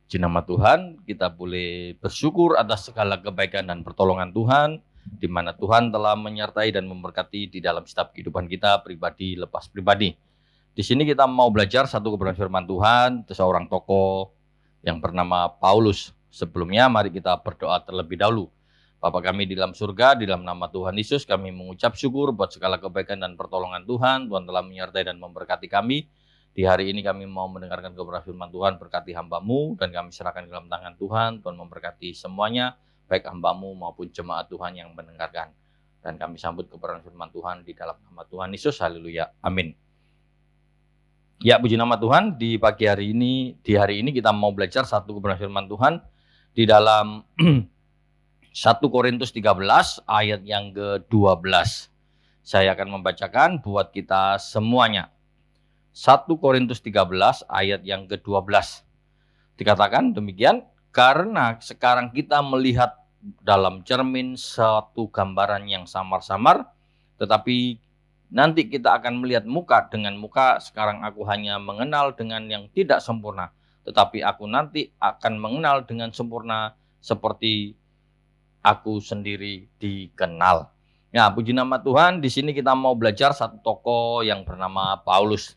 Puji nama Tuhan, kita boleh bersyukur atas segala kebaikan dan pertolongan Tuhan, di mana Tuhan telah menyertai dan memberkati di dalam setiap kehidupan kita pribadi lepas pribadi. Di sini kita mau belajar satu kebenaran firman Tuhan, seorang tokoh yang bernama Paulus. Sebelumnya mari kita berdoa terlebih dahulu. Bapa kami di dalam surga, di dalam nama Tuhan Yesus, kami mengucap syukur buat segala kebaikan dan pertolongan Tuhan. Tuhan telah menyertai dan memberkati kami. Di hari ini kami mau mendengarkan kebenaran firman Tuhan, berkati hamba-Mu, dan kami serahkan ke dalam tangan Tuhan. Tuhan memberkati semuanya, baik hamba-Mu maupun jemaat Tuhan yang mendengarkan. Dan kami sambut kebenaran firman Tuhan di dalam nama Tuhan Yesus. Haleluya. Amin. Ya, puji nama Tuhan, di pagi hari ini, kita mau belajar satu kebenaran firman Tuhan di dalam 1 Korintus 13 ayat yang ke-12. Saya akan membacakan buat kita semuanya. 1 Korintus 13 ayat yang ke-12. Dikatakan demikian, karena sekarang kita melihat dalam cermin satu gambaran yang samar-samar, tetapi nanti kita akan melihat muka dengan muka. Sekarang aku hanya mengenal dengan yang tidak sempurna, tetapi aku nanti akan mengenal dengan sempurna seperti aku sendiri dikenal. Ya, puji nama Tuhan, di sini kita mau belajar satu tokoh yang bernama Paulus.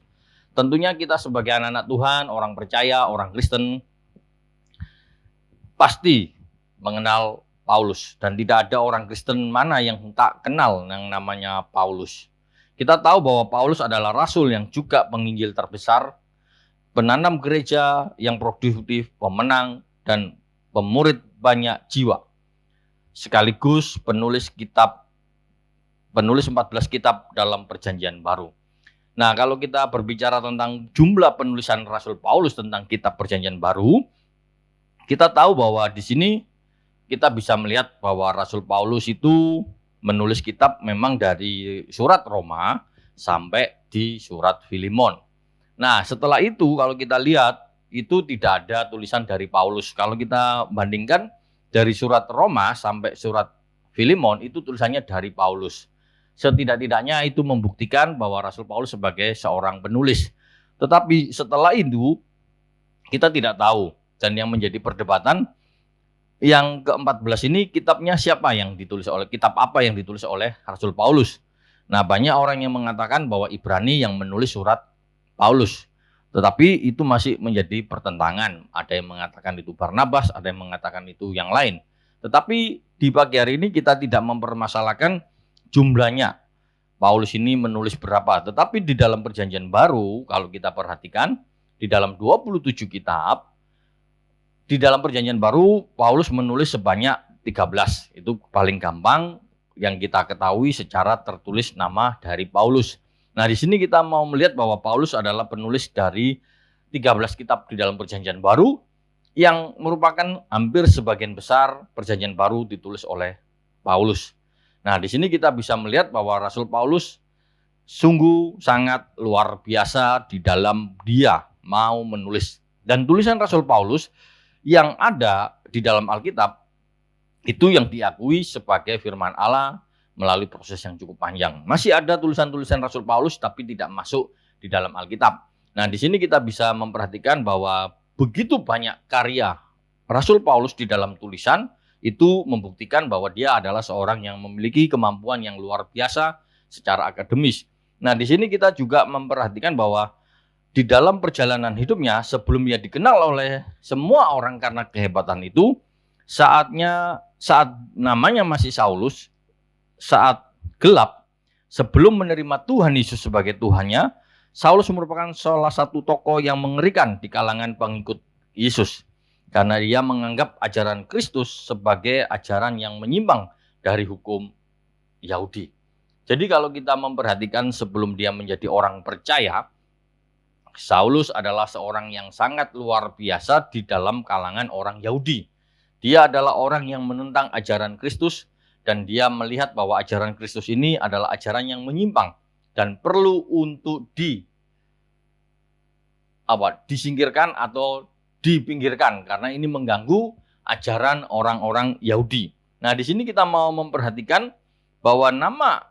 Tentunya kita sebagai anak-anak Tuhan, orang percaya, orang Kristen, pasti mengenal Paulus. Dan tidak ada orang Kristen mana yang tak kenal yang namanya Paulus. Kita tahu bahwa Paulus adalah rasul yang juga penginjil terbesar, penanam gereja yang produktif, pemenang, dan pemurid banyak jiwa. Sekaligus penulis 14 kitab dalam Perjanjian Baru. Nah, kalau kita berbicara tentang jumlah penulisan Rasul Paulus tentang kitab Perjanjian Baru, kita tahu bahwa di sini kita bisa melihat bahwa Rasul Paulus itu menulis kitab memang dari surat Roma sampai di surat Filemon. Nah, setelah itu kalau kita lihat, itu tidak ada tulisan dari Paulus. Kalau kita bandingkan dari surat Roma sampai surat Filemon, itu tulisannya dari Paulus. Setidak-tidaknya itu membuktikan bahwa Rasul Paulus sebagai seorang penulis. Tetapi setelah itu kita tidak tahu. Dan yang menjadi perdebatan, yang ke-14 ini kitabnya siapa yang ditulis oleh, kitab apa yang ditulis oleh Rasul Paulus. Nah, banyak orang yang mengatakan bahwa Ibrani yang menulis surat Paulus. Tetapi itu masih menjadi pertentangan. Ada yang mengatakan itu Barnabas, ada yang mengatakan itu yang lain. Tetapi di pagi hari ini kita tidak mempermasalahkan jumlahnya. Paulus ini menulis berapa. Tetapi di dalam Perjanjian Baru, kalau kita perhatikan, di dalam 27 kitab, di dalam Perjanjian Baru, Paulus menulis sebanyak 13. Itu paling gampang yang kita ketahui secara tertulis nama dari Paulus. Nah, di sini kita mau melihat bahwa Paulus adalah penulis dari 13 kitab di dalam Perjanjian Baru, yang merupakan hampir sebagian besar Perjanjian Baru ditulis oleh Paulus. Nah, di sini kita bisa melihat bahwa Rasul Paulus sungguh sangat luar biasa di dalam dia mau menulis. Dan tulisan Rasul Paulus yang ada di dalam Alkitab itu yang diakui sebagai firman Allah melalui proses yang cukup panjang. Masih ada tulisan-tulisan Rasul Paulus tapi tidak masuk di dalam Alkitab. Nah, di sini kita bisa memperhatikan bahwa begitu banyak karya Rasul Paulus di dalam tulisan itu membuktikan bahwa dia adalah seorang yang memiliki kemampuan yang luar biasa secara akademis. Nah, di sini kita juga memperhatikan bahwa di dalam perjalanan hidupnya sebelum dia dikenal oleh semua orang karena kehebatan itu, saat namanya masih Saulus, saat gelap, sebelum menerima Tuhan Yesus sebagai Tuhannya, Saulus merupakan salah satu tokoh yang mengerikan di kalangan pengikut Yesus. Karena dia menganggap ajaran Kristus sebagai ajaran yang menyimpang dari hukum Yahudi. Jadi kalau kita memperhatikan sebelum dia menjadi orang percaya, Saulus adalah seorang yang sangat luar biasa di dalam kalangan orang Yahudi. Dia adalah orang yang menentang ajaran Kristus dan dia melihat bahwa ajaran Kristus ini adalah ajaran yang menyimpang dan perlu untuk disingkirkan atau dipinggirkan karena ini mengganggu ajaran orang-orang Yahudi. Nah, di sini kita mau memperhatikan bahwa nama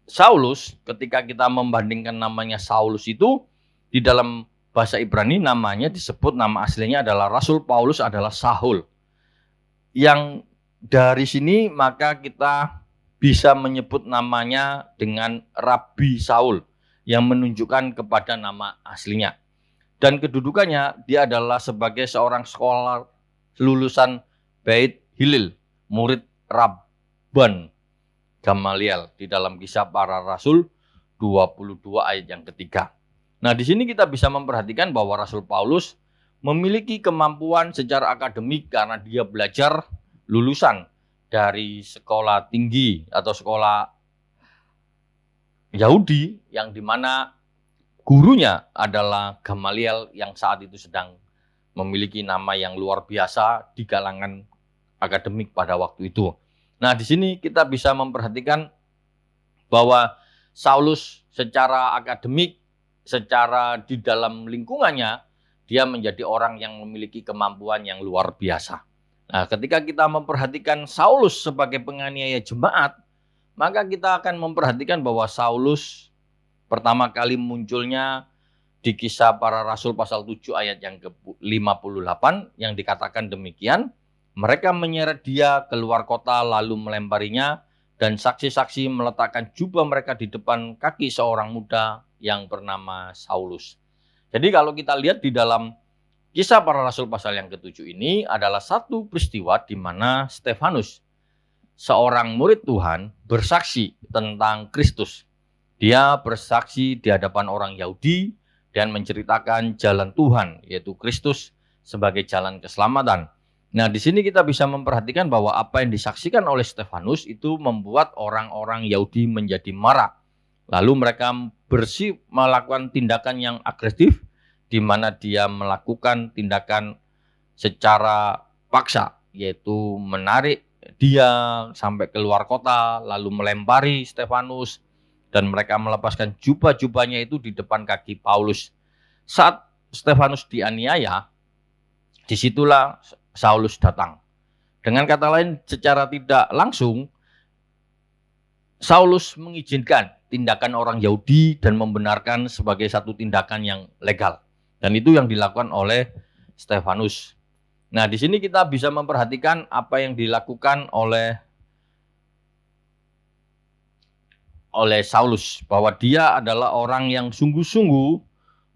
Saulus, ketika kita membandingkan namanya Saulus itu di dalam bahasa Ibrani namanya disebut, nama aslinya adalah Rasul Paulus adalah Saul. Yang dari sini maka kita bisa menyebut namanya dengan Rabi Saul yang menunjukkan kepada nama aslinya. Dan kedudukannya dia adalah sebagai seorang scholar lulusan Beit Hillel, murid Rabban Gamaliel di dalam Kisah Para Rasul 22 ayat yang ketiga. Nah, di sini kita bisa memperhatikan bahwa Rasul Paulus memiliki kemampuan secara akademik karena dia belajar lulusan dari sekolah tinggi atau sekolah Yahudi yang dimana gurunya adalah Gamaliel yang saat itu sedang memiliki nama yang luar biasa di kalangan akademik pada waktu itu. Nah, di sini kita bisa memperhatikan bahwa Saulus secara akademik, secara di dalam lingkungannya, dia menjadi orang yang memiliki kemampuan yang luar biasa. Nah, ketika kita memperhatikan Saulus sebagai penganiaya jemaat, maka kita akan memperhatikan bahwa Saulus pertama kali munculnya di Kisah Para Rasul pasal 7 ayat yang ke-58 yang dikatakan demikian, mereka menyeret dia keluar kota lalu melemparinya, dan saksi-saksi meletakkan jubah mereka di depan kaki seorang muda yang bernama Saulus. Jadi kalau kita lihat di dalam Kisah Para Rasul pasal yang ke-7 ini adalah satu peristiwa di mana Stefanus, seorang murid Tuhan, bersaksi tentang Kristus. Dia bersaksi di hadapan orang Yahudi dan menceritakan jalan Tuhan, yaitu Kristus sebagai jalan keselamatan. Nah, di sini kita bisa memperhatikan bahwa apa yang disaksikan oleh Stefanus itu membuat orang-orang Yahudi menjadi marah. Lalu mereka melakukan tindakan yang agresif, di mana dia melakukan tindakan secara paksa, yaitu menarik dia sampai keluar kota, lalu melempari Stefanus, dan mereka melepaskan jubah-jubahnya itu di depan kaki Paulus. Saat Stefanus dianiaya, disitulah Saulus datang. Dengan kata lain, secara tidak langsung, Saulus mengizinkan tindakan orang Yahudi dan membenarkan sebagai satu tindakan yang legal. Dan itu yang dilakukan oleh Stefanus. Nah, di sini kita bisa memperhatikan apa yang dilakukan oleh Saulus, bahwa dia adalah orang yang sungguh-sungguh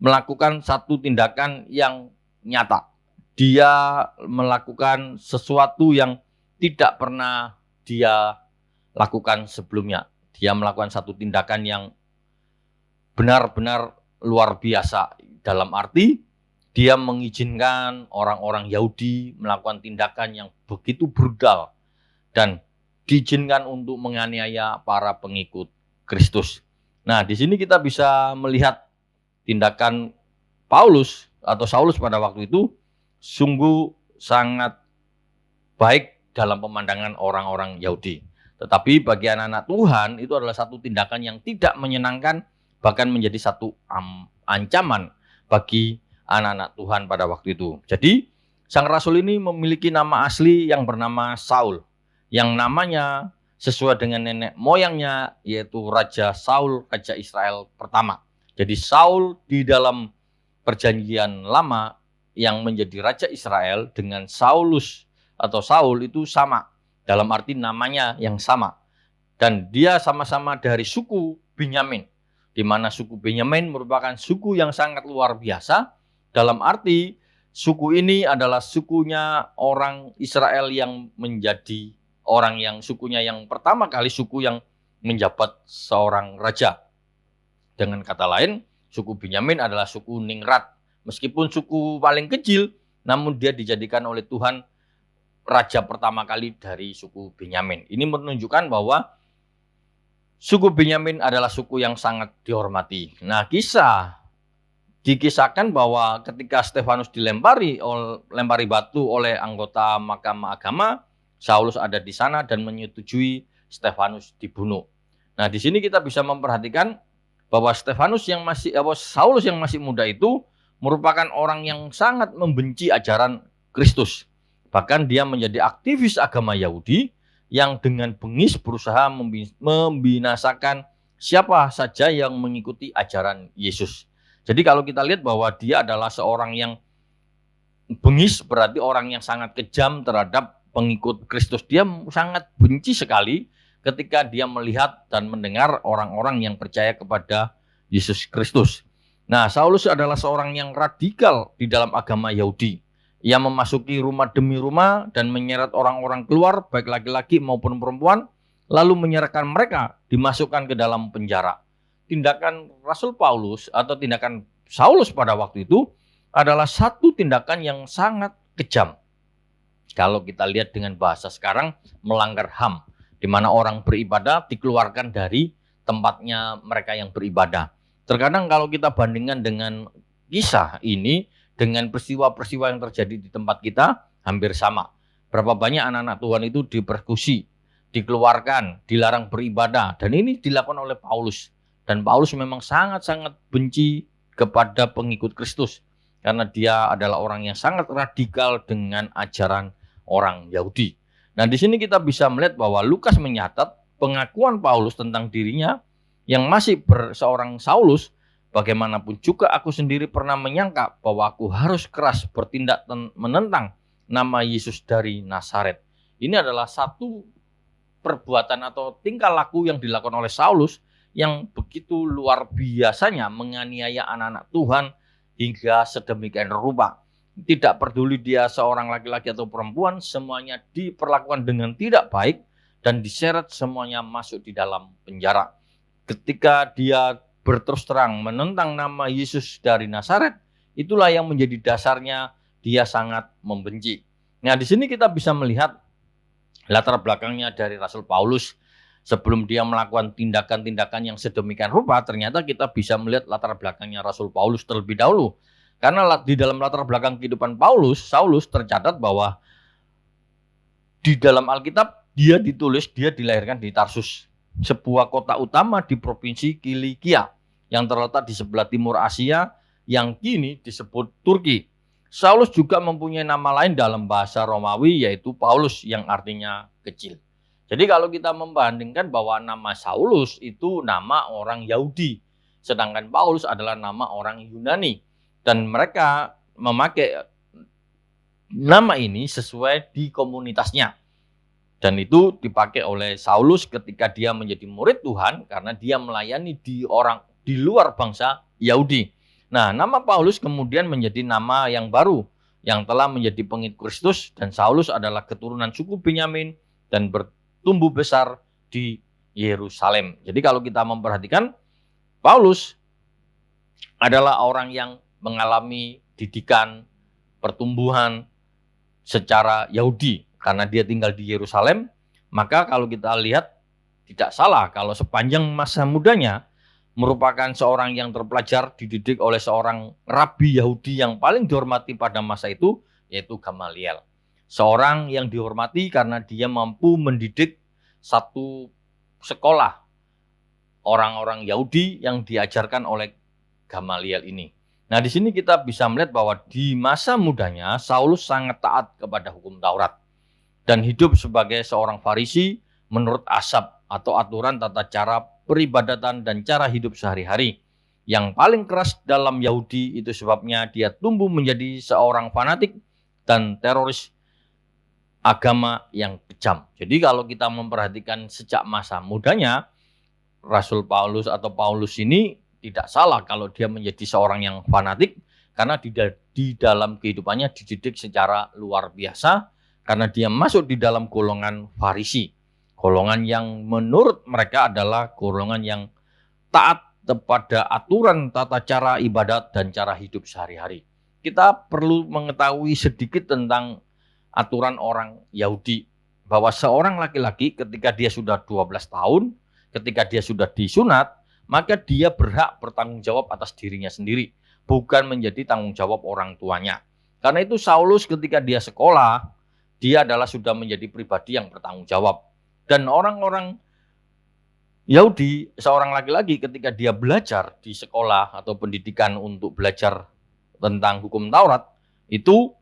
melakukan satu tindakan yang nyata. Dia melakukan sesuatu yang tidak pernah dia lakukan sebelumnya. Dia melakukan satu tindakan yang benar-benar luar biasa. Dalam arti dia mengizinkan orang-orang Yahudi melakukan tindakan yang begitu brutal dan diizinkan untuk menganiaya para pengikut Kristus. Nah, di sini kita bisa melihat tindakan Paulus atau Saulus pada waktu itu sungguh sangat baik dalam pemandangan orang-orang Yahudi. Tetapi bagi anak-anak Tuhan itu adalah satu tindakan yang tidak menyenangkan, bahkan menjadi satu ancaman bagi anak-anak Tuhan pada waktu itu. Jadi, sang rasul ini memiliki nama asli yang bernama Saul, yang namanya sesuai dengan nenek moyangnya, yaitu Raja Saul, Raja Israel pertama. Jadi Saul di dalam perjanjian lama yang menjadi Raja Israel dengan Saulus atau Saul itu sama, dalam arti namanya yang sama. Dan dia sama-sama dari suku Benyamin, di mana suku Benyamin merupakan suku yang sangat luar biasa, dalam arti suku ini adalah sukunya orang Israel yang menjadi orang yang sukunya yang pertama kali suku yang menjabat seorang raja. Dengan kata lain, suku Benyamin adalah suku ningrat. Meskipun suku paling kecil, namun dia dijadikan oleh Tuhan raja pertama kali dari suku Benyamin. Ini menunjukkan bahwa suku Benyamin adalah suku yang sangat dihormati. Nah, dikisahkan bahwa ketika Stefanus dilempari batu oleh anggota Mahkamah Agama, Saulus ada di sana dan menyetujui Stefanus dibunuh. Nah, di sini kita bisa memperhatikan bahwa Saulus yang masih muda itu merupakan orang yang sangat membenci ajaran Kristus. Bahkan dia menjadi aktivis agama Yahudi yang dengan bengis berusaha membinasakan siapa saja yang mengikuti ajaran Yesus. Jadi kalau kita lihat bahwa dia adalah seorang yang bengis, berarti orang yang sangat kejam terhadap pengikut Kristus. Dia sangat benci sekali ketika dia melihat dan mendengar orang-orang yang percaya kepada Yesus Kristus. Nah, Saulus adalah seorang yang radikal di dalam agama Yahudi. Ia memasuki rumah demi rumah dan menyeret orang-orang keluar, baik laki-laki maupun perempuan, lalu menyerahkan mereka dimasukkan ke dalam penjara. Tindakan Rasul Paulus atau tindakan Saulus pada waktu itu adalah satu tindakan yang sangat kejam. Kalau kita lihat dengan bahasa sekarang, melanggar HAM, di mana orang beribadah dikeluarkan dari tempatnya mereka yang beribadah. Terkadang kalau kita bandingkan dengan kisah ini, dengan peristiwa-peristiwa yang terjadi di tempat kita, hampir sama. Berapa banyak anak-anak Tuhan itu dipersekusi, dikeluarkan, dilarang beribadah. Dan ini dilakukan oleh Paulus. Dan Paulus memang sangat-sangat benci kepada pengikut Kristus. Karena dia adalah orang yang sangat radikal dengan ajaran orang Yahudi. Nah, di sini kita bisa melihat bahwa Lukas menyatat pengakuan Paulus tentang dirinya yang masih seorang Saulus. Bagaimanapun juga aku sendiri pernah menyangka bahwa aku harus keras bertindak menentang nama Yesus dari Nazaret. Ini adalah satu perbuatan atau tingkah laku yang dilakukan oleh Saulus yang begitu luar biasanya menganiaya anak-anak Tuhan hingga sedemikian rupa. Tidak peduli dia seorang laki-laki atau perempuan, semuanya diperlakukan dengan tidak baik dan diseret semuanya masuk di dalam penjara. Ketika dia berterus terang menentang nama Yesus dari Nazaret, itulah yang menjadi dasarnya dia sangat membenci. Nah, di sini kita bisa melihat latar belakangnya dari Rasul Paulus. Sebelum dia melakukan tindakan-tindakan yang sedemikian rupa, ternyata kita bisa melihat latar belakangnya Rasul Paulus terlebih dahulu. Karena di dalam latar belakang kehidupan Saulus tercatat bahwa di dalam Alkitab dia dilahirkan di Tarsus, sebuah kota utama di provinsi Kilikia yang terletak di sebelah timur Asia yang kini disebut Turki. Saulus juga mempunyai nama lain dalam bahasa Romawi yaitu Paulus yang artinya kecil. Jadi kalau kita membandingkan bahwa nama Saulus itu nama orang Yahudi, sedangkan Paulus adalah nama orang Yunani. Dan mereka memakai nama ini sesuai di komunitasnya. Dan itu dipakai oleh Saulus ketika dia menjadi murid Tuhan karena dia melayani di luar bangsa Yahudi. Nah, nama Paulus kemudian menjadi nama yang baru yang telah menjadi pengikut Kristus, dan Saulus adalah keturunan suku Benyamin dan bertumbuh besar di Yerusalem. Jadi kalau kita memperhatikan, Paulus adalah orang yang mengalami didikan pertumbuhan secara Yahudi karena dia tinggal di Yerusalem. Maka kalau kita lihat tidak salah kalau sepanjang masa mudanya merupakan seorang yang terpelajar, dididik oleh seorang rabi Yahudi yang paling dihormati pada masa itu, yaitu Gamaliel. Seorang yang dihormati karena dia mampu mendidik satu sekolah orang-orang Yahudi yang diajarkan oleh Gamaliel ini. Nah, di sini kita bisa melihat bahwa di masa mudanya Saulus sangat taat kepada hukum Taurat dan hidup sebagai seorang Farisi menurut asap atau aturan tata cara peribadatan dan cara hidup sehari-hari. Yang paling keras dalam Yahudi itu sebabnya dia tumbuh menjadi seorang fanatik dan teroris agama yang kejam. Jadi kalau kita memperhatikan sejak masa mudanya, Rasul Paulus atau Paulus ini tidak salah kalau dia menjadi seorang yang fanatik karena di dalam kehidupannya dididik secara luar biasa karena dia masuk di dalam golongan Farisi. Golongan yang menurut mereka adalah golongan yang taat kepada aturan tata cara ibadat dan cara hidup sehari-hari. Kita perlu mengetahui sedikit tentang aturan orang Yahudi bahwa seorang laki-laki ketika dia sudah 12 tahun, ketika dia sudah disunat, maka dia berhak bertanggung jawab atas dirinya sendiri, bukan menjadi tanggung jawab orang tuanya. Karena itu Saulus ketika dia sekolah, dia adalah sudah menjadi pribadi yang bertanggung jawab. Dan orang-orang Yahudi, seorang laki-laki ketika dia belajar di sekolah atau pendidikan untuk belajar tentang hukum Taurat, itu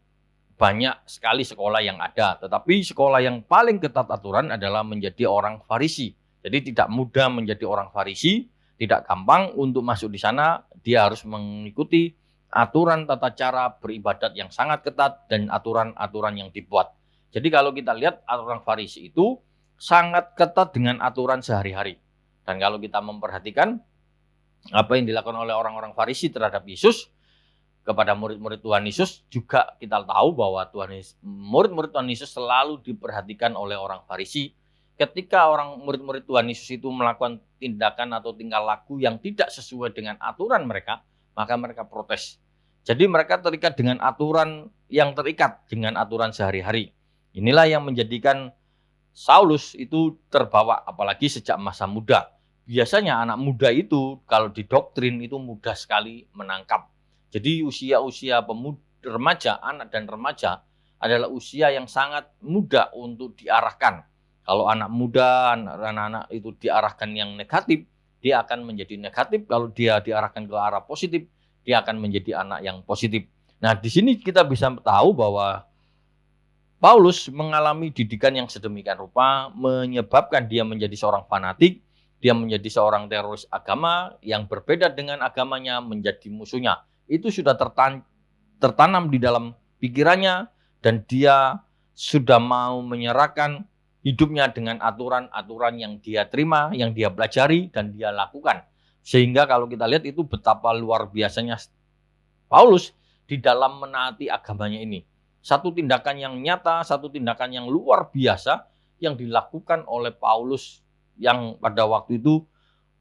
banyak sekali sekolah yang ada. Tetapi sekolah yang paling ketat aturan adalah menjadi orang Farisi. Jadi tidak mudah menjadi orang Farisi, Tidak gampang untuk masuk di sana, dia harus mengikuti aturan tata cara beribadat yang sangat ketat dan aturan-aturan yang dibuat. Jadi kalau kita lihat aturan Farisi itu sangat ketat dengan aturan sehari-hari. Dan kalau kita memperhatikan apa yang dilakukan oleh orang-orang Farisi terhadap Yesus kepada murid-murid Tuhan Yesus, juga kita tahu bahwa murid-murid Tuhan Yesus selalu diperhatikan oleh orang Farisi. Ketika orang murid-murid Tuhan Yesus itu melakukan tindakan atau tingkah laku yang tidak sesuai dengan aturan mereka, maka mereka protes. Jadi mereka terikat dengan aturan yang terikat dengan aturan sehari-hari. Inilah yang menjadikan Saulus itu terbawa, apalagi sejak masa muda. Biasanya anak muda itu kalau didoktrin itu mudah sekali menangkap. Jadi usia-usia remaja, anak dan remaja adalah usia yang sangat mudah untuk diarahkan. Kalau anak muda, anak-anak itu diarahkan yang negatif, dia akan menjadi negatif. Kalau dia diarahkan ke arah positif, dia akan menjadi anak yang positif. Nah, di sini kita bisa tahu bahwa Paulus mengalami didikan yang sedemikian rupa, menyebabkan dia menjadi seorang fanatik, dia menjadi seorang teroris agama yang berbeda dengan agamanya, menjadi musuhnya. Itu sudah tertanam di dalam pikirannya, dan dia sudah mau menyerahkan hidupnya dengan aturan-aturan yang dia terima, yang dia pelajari, dan dia lakukan. Sehingga kalau kita lihat itu betapa luar biasanya Paulus di dalam menaati agamanya ini. Satu tindakan yang nyata, satu tindakan yang luar biasa yang dilakukan oleh Paulus yang pada waktu itu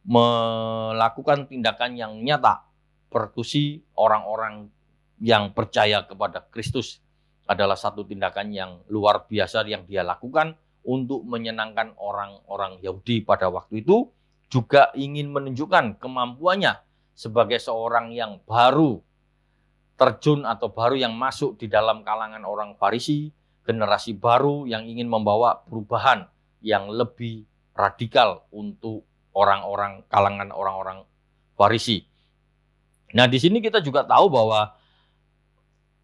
melakukan tindakan yang nyata. Persekusi orang-orang yang percaya kepada Kristus adalah satu tindakan yang luar biasa yang dia lakukan untuk menyenangkan orang-orang Yahudi pada waktu itu, juga ingin menunjukkan kemampuannya sebagai seorang yang baru terjun atau baru yang masuk di dalam kalangan orang Farisi, generasi baru yang ingin membawa perubahan yang lebih radikal untuk kalangan orang-orang Farisi. Nah, di sini kita juga tahu bahwa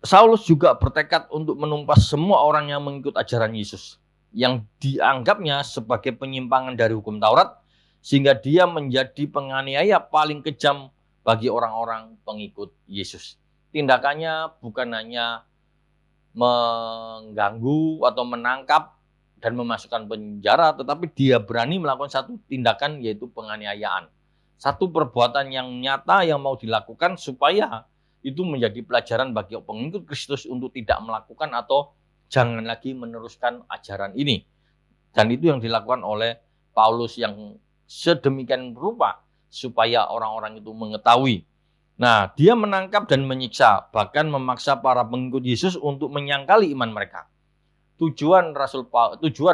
Saulus juga bertekad untuk menumpas semua orang yang mengikut ajaran Yesus, yang dianggapnya sebagai penyimpangan dari hukum Taurat, sehingga dia menjadi penganiaya paling kejam bagi orang-orang pengikut Yesus. Tindakannya bukan hanya mengganggu atau menangkap dan memasukkan penjara, tetapi dia berani melakukan satu tindakan, yaitu penganiayaan. Satu perbuatan yang nyata yang mau dilakukan supaya itu menjadi pelajaran bagi pengikut Kristus untuk tidak melakukan atau jangan lagi meneruskan ajaran ini. Dan itu yang dilakukan oleh Paulus yang sedemikian rupa supaya orang-orang itu mengetahui. Nah, dia menangkap dan menyiksa, bahkan memaksa para pengikut Yesus untuk menyangkali iman mereka. Tujuan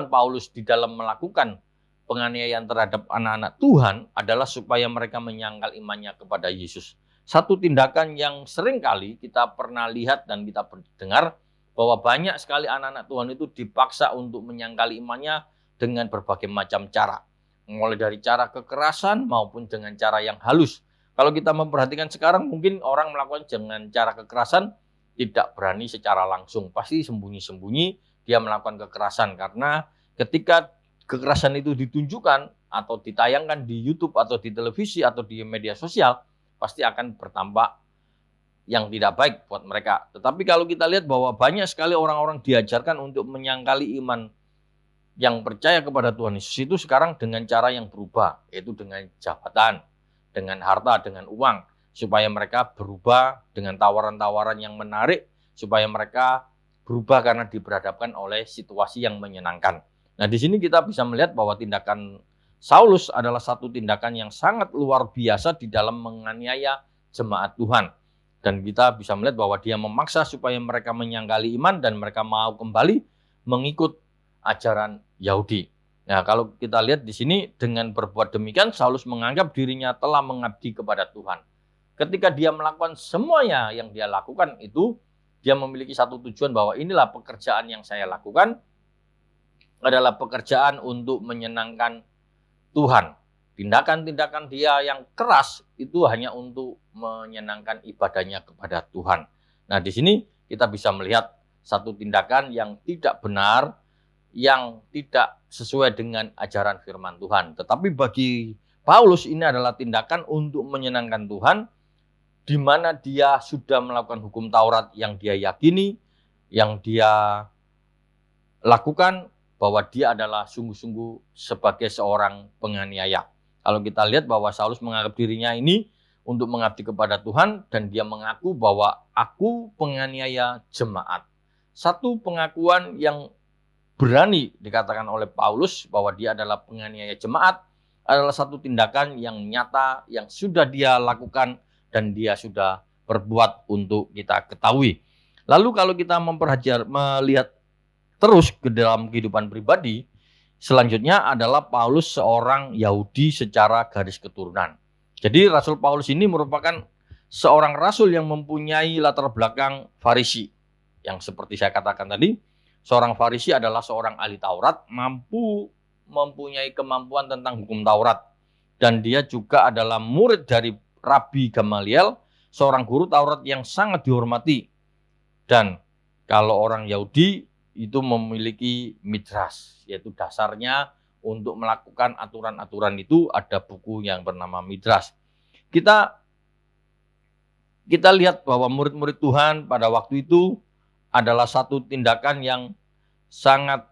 Paulus di dalam melakukan penganiayaan terhadap anak-anak Tuhan adalah supaya mereka menyangkal imannya kepada Yesus. Satu tindakan yang seringkali kita pernah lihat dan kita dengar, bahwa banyak sekali anak-anak Tuhan itu dipaksa untuk menyangkali imannya dengan berbagai macam cara. Mulai dari cara kekerasan maupun dengan cara yang halus. Kalau kita memperhatikan sekarang, mungkin orang melakukan dengan cara kekerasan tidak berani secara langsung. Pasti sembunyi-sembunyi dia melakukan kekerasan. Karena ketika kekerasan itu ditunjukkan atau ditayangkan di YouTube atau di televisi atau di media sosial, pasti akan bertampak yang tidak baik buat mereka. Tetapi kalau kita lihat bahwa banyak sekali orang-orang diajarkan untuk menyangkali iman yang percaya kepada Tuhan Yesus itu sekarang dengan cara yang berubah, yaitu dengan jabatan, dengan harta, dengan uang, supaya mereka berubah dengan tawaran-tawaran yang menarik, supaya mereka berubah karena diberhadapkan oleh situasi yang menyenangkan. Nah, di sini kita bisa melihat bahwa tindakan Saulus adalah satu tindakan yang sangat luar biasa di dalam menganiaya jemaat Tuhan. Dan kita bisa melihat bahwa dia memaksa supaya mereka menyangkali iman dan mereka mau kembali mengikut ajaran Yahudi. Nah, kalau kita lihat di sini, dengan berbuat demikian, Saulus menganggap dirinya telah mengabdi kepada Tuhan. Ketika dia melakukan semuanya yang dia lakukan itu, dia memiliki satu tujuan bahwa inilah pekerjaan yang saya lakukan, adalah pekerjaan untuk menyenangkan Tuhan. Tindakan-tindakan dia yang keras itu hanya untuk menyenangkan ibadahnya kepada Tuhan. Nah, di sini kita bisa melihat satu tindakan yang tidak benar, yang tidak sesuai dengan ajaran firman Tuhan. Tetapi bagi Paulus ini adalah tindakan untuk menyenangkan Tuhan, di mana dia sudah melakukan hukum Taurat yang dia yakini, yang dia lakukan, bahwa dia adalah sungguh-sungguh sebagai seorang penganiaya. Kalau kita lihat bahwa Saulus menganggap dirinya ini untuk mengabdi kepada Tuhan, dan dia mengaku bahwa aku penganiaya jemaat. Satu pengakuan yang berani dikatakan oleh Paulus bahwa dia adalah penganiaya jemaat adalah satu tindakan yang nyata yang sudah dia lakukan dan dia sudah berbuat untuk kita ketahui. Lalu kalau kita melihat terus ke dalam kehidupan pribadi, selanjutnya adalah Paulus seorang Yahudi secara garis keturunan. Jadi Rasul Paulus ini merupakan seorang rasul yang mempunyai latar belakang Farisi. Yang seperti saya katakan tadi, seorang Farisi adalah seorang ahli Taurat, mempunyai kemampuan tentang hukum Taurat. Dan dia juga adalah murid dari Rabi Gamaliel, seorang guru Taurat yang sangat dihormati. Dan kalau orang Yahudi itu memiliki midras, yaitu dasarnya untuk melakukan aturan-aturan itu ada buku yang bernama midras. Kita lihat bahwa murid-murid Tuhan pada waktu itu adalah satu tindakan yang sangat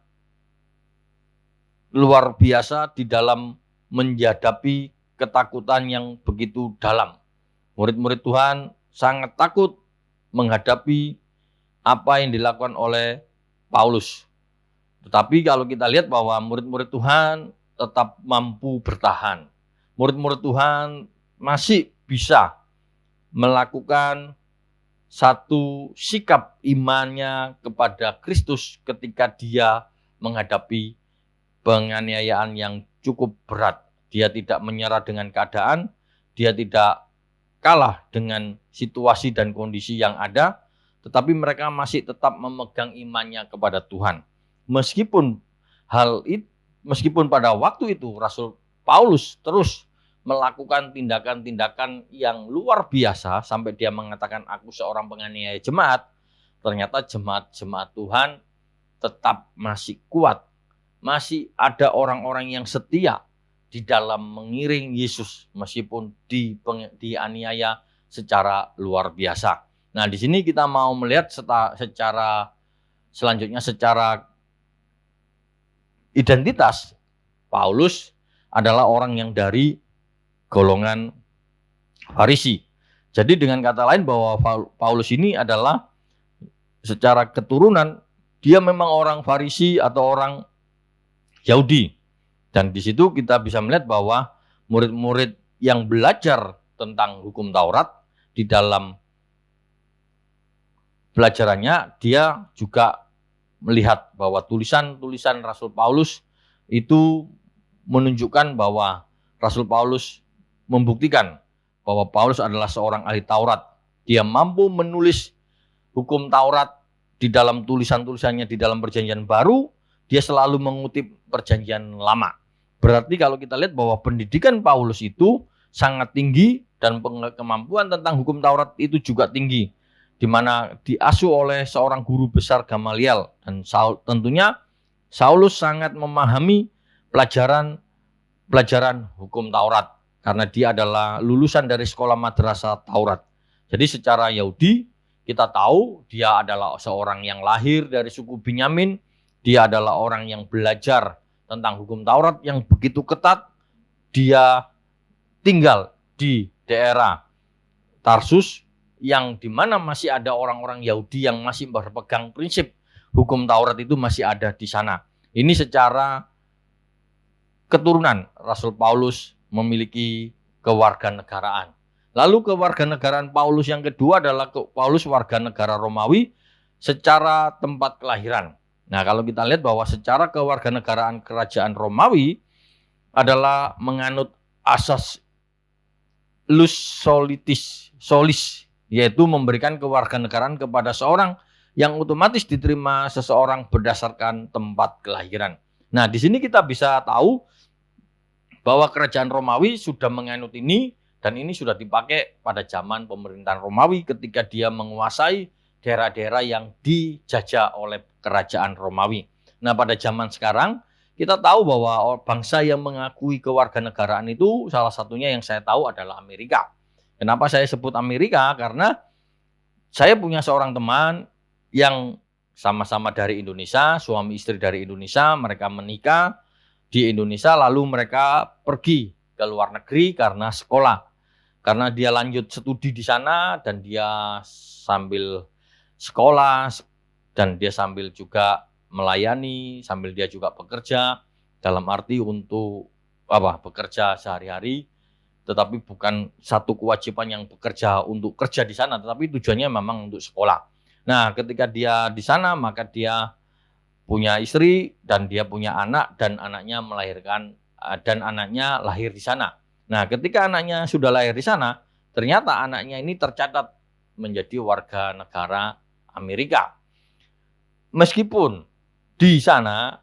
luar biasa di dalam menghadapi ketakutan yang begitu dalam. Murid-murid Tuhan sangat takut menghadapi apa yang dilakukan oleh Paulus. Tetapi kalau kita lihat bahwa murid-murid Tuhan tetap mampu bertahan. Murid-murid Tuhan masih bisa melakukan satu sikap imannya kepada Kristus ketika dia menghadapi penganiayaan yang cukup berat. Dia tidak menyerah dengan keadaan, dia tidak kalah dengan situasi dan kondisi yang ada, tetapi mereka masih tetap memegang imannya kepada Tuhan. Meskipun pada waktu itu Rasul Paulus terus melakukan tindakan-tindakan yang luar biasa sampai dia mengatakan aku seorang penganiaya jemaat, ternyata jemaat-jemaat Tuhan tetap masih kuat. Masih ada orang-orang yang setia di dalam mengiring Yesus meskipun dianiaya secara luar biasa. Nah, di sini kita mau melihat secara identitas. Paulus adalah orang yang dari golongan Farisi. Jadi dengan kata lain bahwa Paulus ini adalah secara keturunan dia memang orang Farisi atau orang Yahudi. Dan di situ kita bisa melihat bahwa murid-murid yang belajar tentang hukum Taurat, di dalam pelajarannya dia juga melihat bahwa tulisan-tulisan Rasul Paulus itu menunjukkan bahwa Rasul Paulus membuktikan bahwa Paulus adalah seorang ahli Taurat. Dia mampu menulis hukum Taurat di dalam tulisan-tulisannya di dalam Perjanjian Baru, dia selalu mengutip Perjanjian Lama. Berarti kalau kita lihat bahwa pendidikan Paulus itu sangat tinggi dan kemampuan tentang hukum Taurat itu juga tinggi, di mana diasuh oleh seorang guru besar Gamaliel. Dan tentunya Saulus sangat memahami pelajaran hukum Taurat karena dia adalah lulusan dari sekolah madrasah Taurat. Jadi secara Yahudi kita tahu dia adalah seorang yang lahir dari suku Binyamin, dia adalah orang yang belajar tentang hukum Taurat yang begitu ketat. Dia tinggal di daerah Tarsus yang dimana masih ada orang-orang Yahudi yang masih berpegang prinsip hukum Taurat itu masih ada di sana. Ini secara keturunan Rasul Paulus memiliki kewarganegaraan. Lalu kewarganegaraan Paulus yang kedua adalah Paulus warga negara Romawi secara tempat kelahiran. Nah, kalau kita lihat bahwa secara kewarganegaraan kerajaan Romawi adalah menganut asas solis, yaitu memberikan kewarganegaraan kepada seorang yang otomatis diterima seseorang berdasarkan tempat kelahiran. Nah, di sini kita bisa tahu bahwa kerajaan Romawi sudah menganut ini, dan ini sudah dipakai pada zaman pemerintahan Romawi ketika dia menguasai daerah-daerah yang dijajah oleh kerajaan Romawi. Nah, pada zaman sekarang kita tahu bahwa bangsa yang mengakui kewarganegaraan itu salah satunya yang saya tahu adalah Amerika. Kenapa saya sebut Amerika? Karena saya punya seorang teman yang sama-sama dari Indonesia, suami istri dari Indonesia, mereka menikah di Indonesia lalu mereka pergi ke luar negeri karena sekolah. Karena dia lanjut studi di sana dan dia sambil sekolah dan dia sambil juga melayani, sambil dia juga bekerja dalam arti untuk bekerja sehari-hari, tetapi bukan satu kewajiban yang bekerja untuk kerja di sana, tetapi tujuannya memang untuk sekolah. Nah, ketika dia di sana maka dia punya istri dan dia punya anak dan anaknya lahir di sana. Nah, ketika anaknya sudah lahir di sana, ternyata anaknya ini tercatat menjadi warga negara Amerika. Meskipun di sana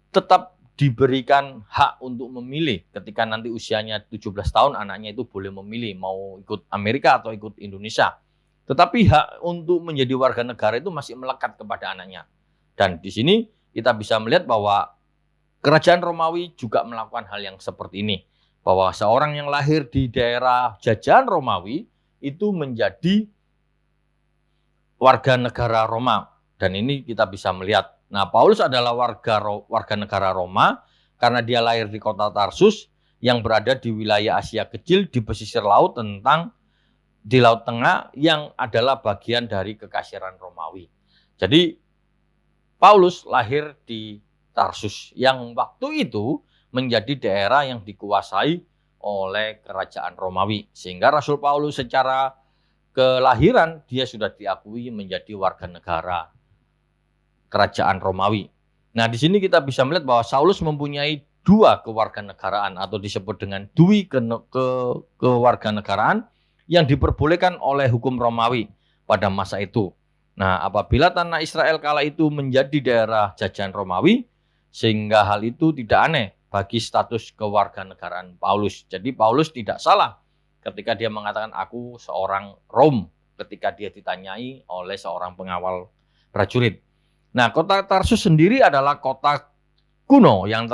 tetap diberikan hak untuk memilih ketika nanti usianya 17 tahun anaknya itu boleh memilih mau ikut Amerika atau ikut Indonesia. Tetapi hak untuk menjadi warga negara itu masih melekat kepada anaknya. Dan di sini kita bisa melihat bahwa kerajaan Romawi juga melakukan hal yang seperti ini. Bahwa seorang yang lahir di daerah jajahan Romawi itu menjadi warga negara Roma. Dan ini kita bisa melihat. Nah, Paulus adalah warga negara Roma karena dia lahir di kota Tarsus yang berada di wilayah Asia Kecil di pesisir laut di Laut Tengah yang adalah bagian dari kekaisaran Romawi. Jadi Paulus lahir di Tarsus yang waktu itu menjadi daerah yang dikuasai oleh kerajaan Romawi. Sehingga Rasul Paulus secara kelahiran dia sudah diakui menjadi warga negara kerajaan Romawi. Nah, di sini kita bisa melihat bahwa Saulus mempunyai dua kewarganegaraan atau disebut dengan dui kewarganegaraan yang diperbolehkan oleh hukum Romawi pada masa itu. Nah, apabila tanah Israel kala itu menjadi daerah jajahan Romawi, sehingga hal itu tidak aneh bagi status kewarganegaraan Paulus. Jadi Paulus tidak salah ketika dia mengatakan aku seorang Rom ketika dia ditanyai oleh seorang pengawal prajurit. Nah, kota Tarsus sendiri adalah kota kuno yang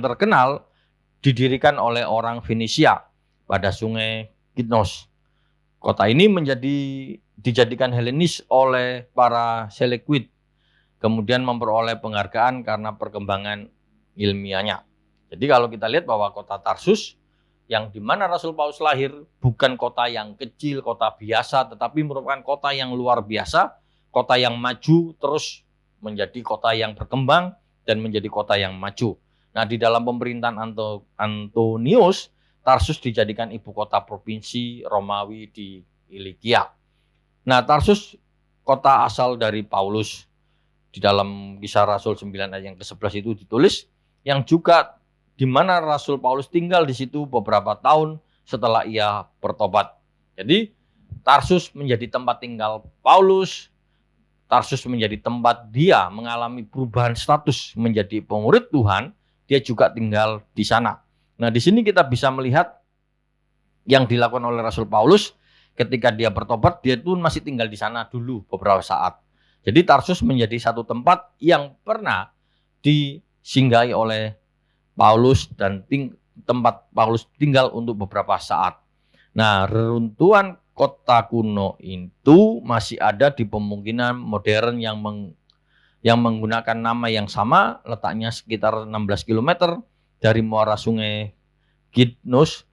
terkenal didirikan oleh orang Fenisia pada sungai Kidnos. Kota ini dijadikan Helenis oleh para Seleukid, kemudian memperoleh penghargaan karena perkembangan ilmiahnya. Jadi kalau kita lihat bahwa kota Tarsus yang dimana Rasul Paulus lahir bukan kota yang kecil, kota biasa, tetapi merupakan kota yang luar biasa, kota yang maju terus menjadi kota yang berkembang dan menjadi kota yang maju. Nah, di dalam pemerintahan Antonius, Tarsus dijadikan ibu kota provinsi Romawi di Ilikia. Nah, Tarsus kota asal dari Paulus. Di dalam Kisah Rasul 9 ayat yang ke-11 itu ditulis yang juga di mana Rasul Paulus tinggal di situ beberapa tahun setelah ia bertobat. Jadi Tarsus menjadi tempat tinggal Paulus. Tarsus menjadi tempat dia mengalami perubahan status menjadi pemurid Tuhan. Dia juga tinggal di sana. Nah, di sini kita bisa melihat yang dilakukan oleh Rasul Paulus ketika dia bertobat, dia pun masih tinggal di sana dulu beberapa saat. Jadi Tarsus menjadi satu tempat yang pernah disinggahi oleh Paulus dan tempat Paulus tinggal untuk beberapa saat. Nah, reruntuhan kota kuno itu masih ada di pemungkinan modern yang menggunakan nama yang sama, letaknya sekitar 16 km dari muara sungai Kidnos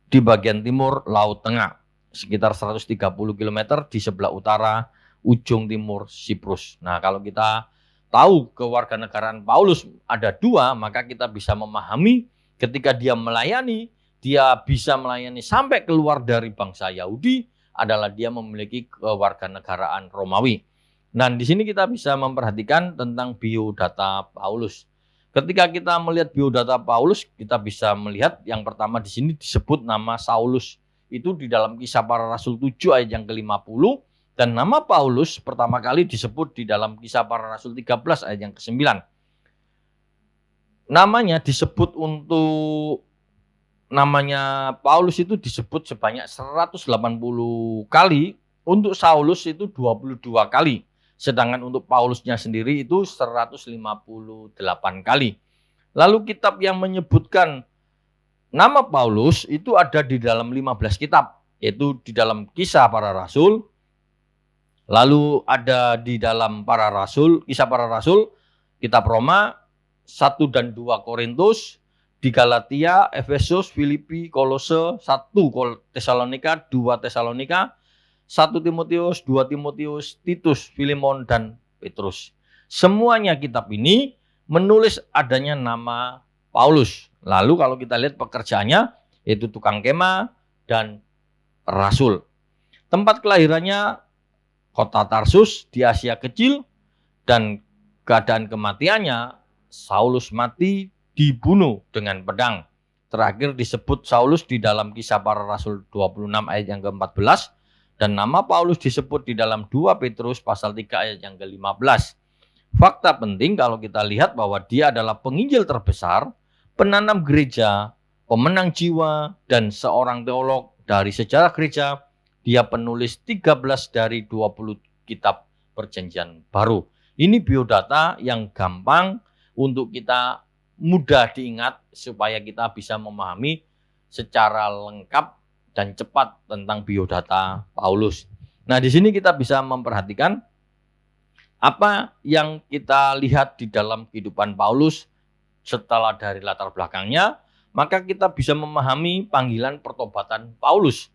di bagian timur Laut Tengah, sekitar 130 km di sebelah utara ujung timur Siprus. Nah, kalau kita tahu kewarganegaraan Paulus ada dua, maka kita bisa memahami ketika dia bisa melayani sampai keluar dari bangsa Yahudi adalah dia memiliki kewarganegaraan Romawi. Nah, di sini kita bisa memperhatikan tentang biodata Paulus. Ketika kita melihat biodata Paulus, kita bisa melihat yang pertama di sini disebut nama Saulus. Itu di dalam Kisah Para Rasul 7 ayat yang ke-50. Dan nama Paulus pertama kali disebut di dalam Kisah Para Rasul 13 ayat yang ke-9. Namanya Paulus itu disebut sebanyak 180 kali, untuk Saulus itu 22 kali. Sedangkan untuk Paulusnya sendiri itu 158 kali. Lalu kitab yang menyebutkan nama Paulus itu ada di dalam 15 kitab, yaitu di dalam Kisah Para Rasul, lalu ada di dalam Para Rasul, Kisah Para Rasul, kitab Roma, 1 dan 2 Korintus, di Galatia, Efesus, Filipi, Kolose, 1 Tesalonika, 2 Tesalonika, 1 Timotius, 2 Timotius, Titus, Filemon, dan Petrus. Semuanya kitab ini menulis adanya nama Paulus. Lalu kalau kita lihat pekerjaannya, yaitu tukang kemah dan rasul. Tempat kelahirannya kota Tarsus di Asia Kecil, dan keadaan kematiannya Saulus mati dibunuh dengan pedang. Terakhir disebut Saulus di dalam Kisah Para Rasul 26 ayat yang ke-14. Dan nama Paulus disebut di dalam 2 Petrus pasal 3 ayat yang ke-15. Fakta penting kalau kita lihat bahwa dia adalah penginjil terbesar, penanam gereja, pemenang jiwa, dan seorang teolog dari sejarah gereja. Dia penulis 13 dari 20 kitab Perjanjian Baru. Ini biodata yang gampang untuk kita mudah diingat supaya kita bisa memahami secara lengkap dan cepat tentang biodata Paulus. Nah, di sini kita bisa memperhatikan apa yang kita lihat di dalam kehidupan Paulus setelah dari latar belakangnya, maka kita bisa memahami panggilan pertobatan Paulus.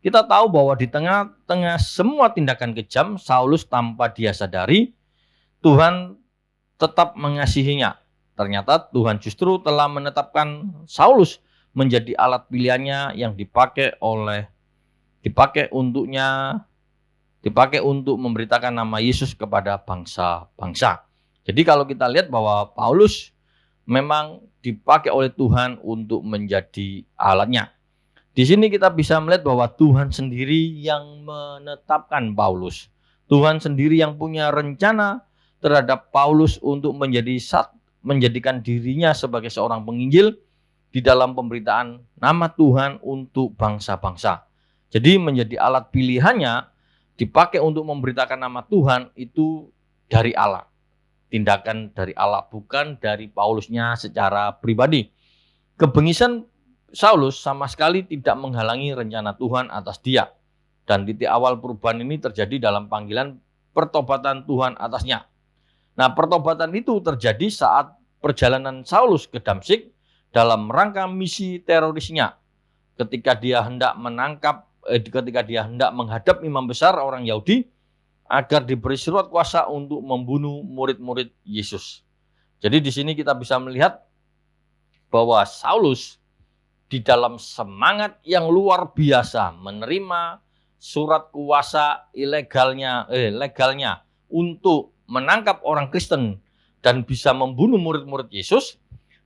Kita tahu bahwa di tengah-tengah semua tindakan kejam Saulus tanpa dia sadari, Tuhan tetap mengasihinya. Ternyata Tuhan justru telah menetapkan Saulus menjadi alat pilihannya yang dipakai untuk memberitakan nama Yesus kepada bangsa-bangsa. Jadi kalau kita lihat bahwa Paulus memang dipakai oleh Tuhan untuk menjadi alatnya. Di sini kita bisa melihat bahwa Tuhan sendiri yang menetapkan Paulus. Tuhan sendiri yang punya rencana terhadap Paulus untuk menjadikan dirinya sebagai seorang penginjil di dalam pemberitaan nama Tuhan untuk bangsa-bangsa. Jadi menjadi alat pilihannya, dipakai untuk memberitakan nama Tuhan itu dari Allah. Tindakan dari Allah, bukan dari Paulusnya secara pribadi. Kebengisan Saulus sama sekali tidak menghalangi rencana Tuhan atas dia. Dan titik awal perubahan ini terjadi dalam panggilan pertobatan Tuhan atasnya. Nah, pertobatan itu terjadi saat perjalanan Saulus ke Damsyik dalam rangka misi terorisnya. Ketika dia hendak menghadap imam besar orang Yahudi agar diberi surat kuasa untuk membunuh murid-murid Yesus. Jadi di sini kita bisa melihat bahwa Saulus di dalam semangat yang luar biasa menerima surat kuasa legalnya untuk menangkap orang Kristen dan bisa membunuh murid-murid Yesus.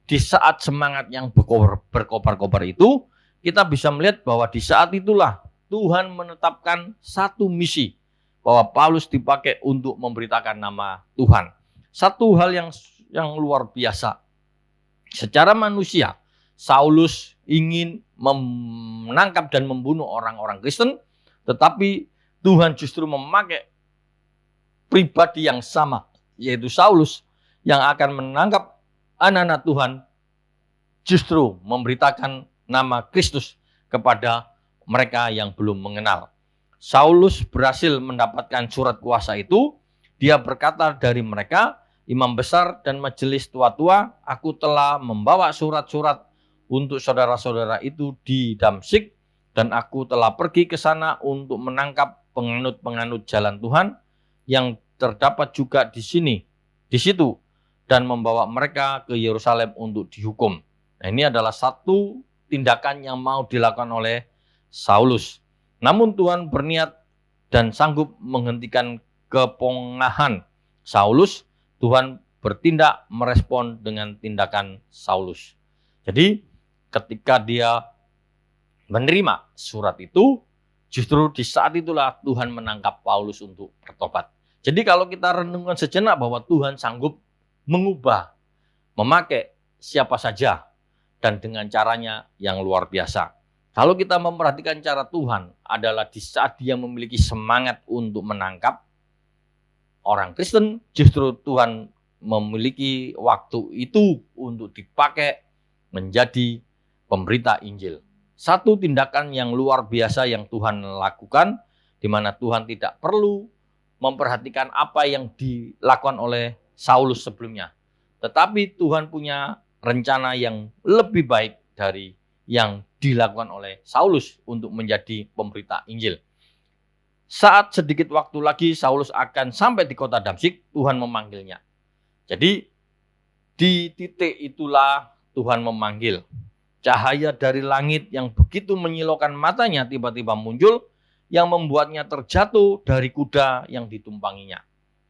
Di saat semangat yang berkobar-kobar itu, kita bisa melihat bahwa di saat itulah Tuhan menetapkan satu misi, bahwa Paulus dipakai untuk memberitakan nama Tuhan. Satu hal yang luar biasa. Secara manusia, Saulus ingin menangkap dan membunuh orang-orang Kristen, tetapi Tuhan justru memakai pribadi yang sama, yaitu Saulus, yang akan menangkap anak-anak Tuhan, justru memberitakan nama Kristus kepada mereka yang belum mengenal. Saulus berhasil mendapatkan surat kuasa itu. Dia berkata dari mereka, imam besar dan majelis tua-tua, aku telah membawa surat-surat untuk saudara-saudara itu di Damsyik, dan aku telah pergi ke sana untuk menangkap penganut-penganut jalan Tuhan yang terdapat juga di situ, dan membawa mereka ke Yerusalem untuk dihukum. Nah, ini adalah satu tindakan yang mau dilakukan oleh Saulus. Namun Tuhan berniat dan sanggup menghentikan kepongahan Saulus. Tuhan bertindak merespon dengan tindakan Saulus. Jadi ketika dia menerima surat itu, justru di saat itulah Tuhan menangkap Paulus untuk bertobat. Jadi kalau kita renungkan sejenak bahwa Tuhan sanggup mengubah, memakai siapa saja, dan dengan caranya yang luar biasa. Kalau kita memperhatikan cara Tuhan adalah di saat dia memiliki semangat untuk menangkap, orang Kristen, justru Tuhan memiliki waktu itu untuk dipakai menjadi pemberita Injil. Satu tindakan yang luar biasa yang Tuhan lakukan, di mana Tuhan tidak perlu memperhatikan apa yang dilakukan oleh Saulus sebelumnya. Tetapi Tuhan punya rencana yang lebih baik dari yang dilakukan oleh Saulus untuk menjadi pemberita Injil. Saat sedikit waktu lagi Saulus akan sampai di kota Damsyik, Tuhan memanggilnya. Jadi di titik itulah Tuhan memanggil. Cahaya dari langit yang begitu menyilaukan matanya tiba-tiba muncul yang membuatnya terjatuh dari kuda yang ditumpanginya.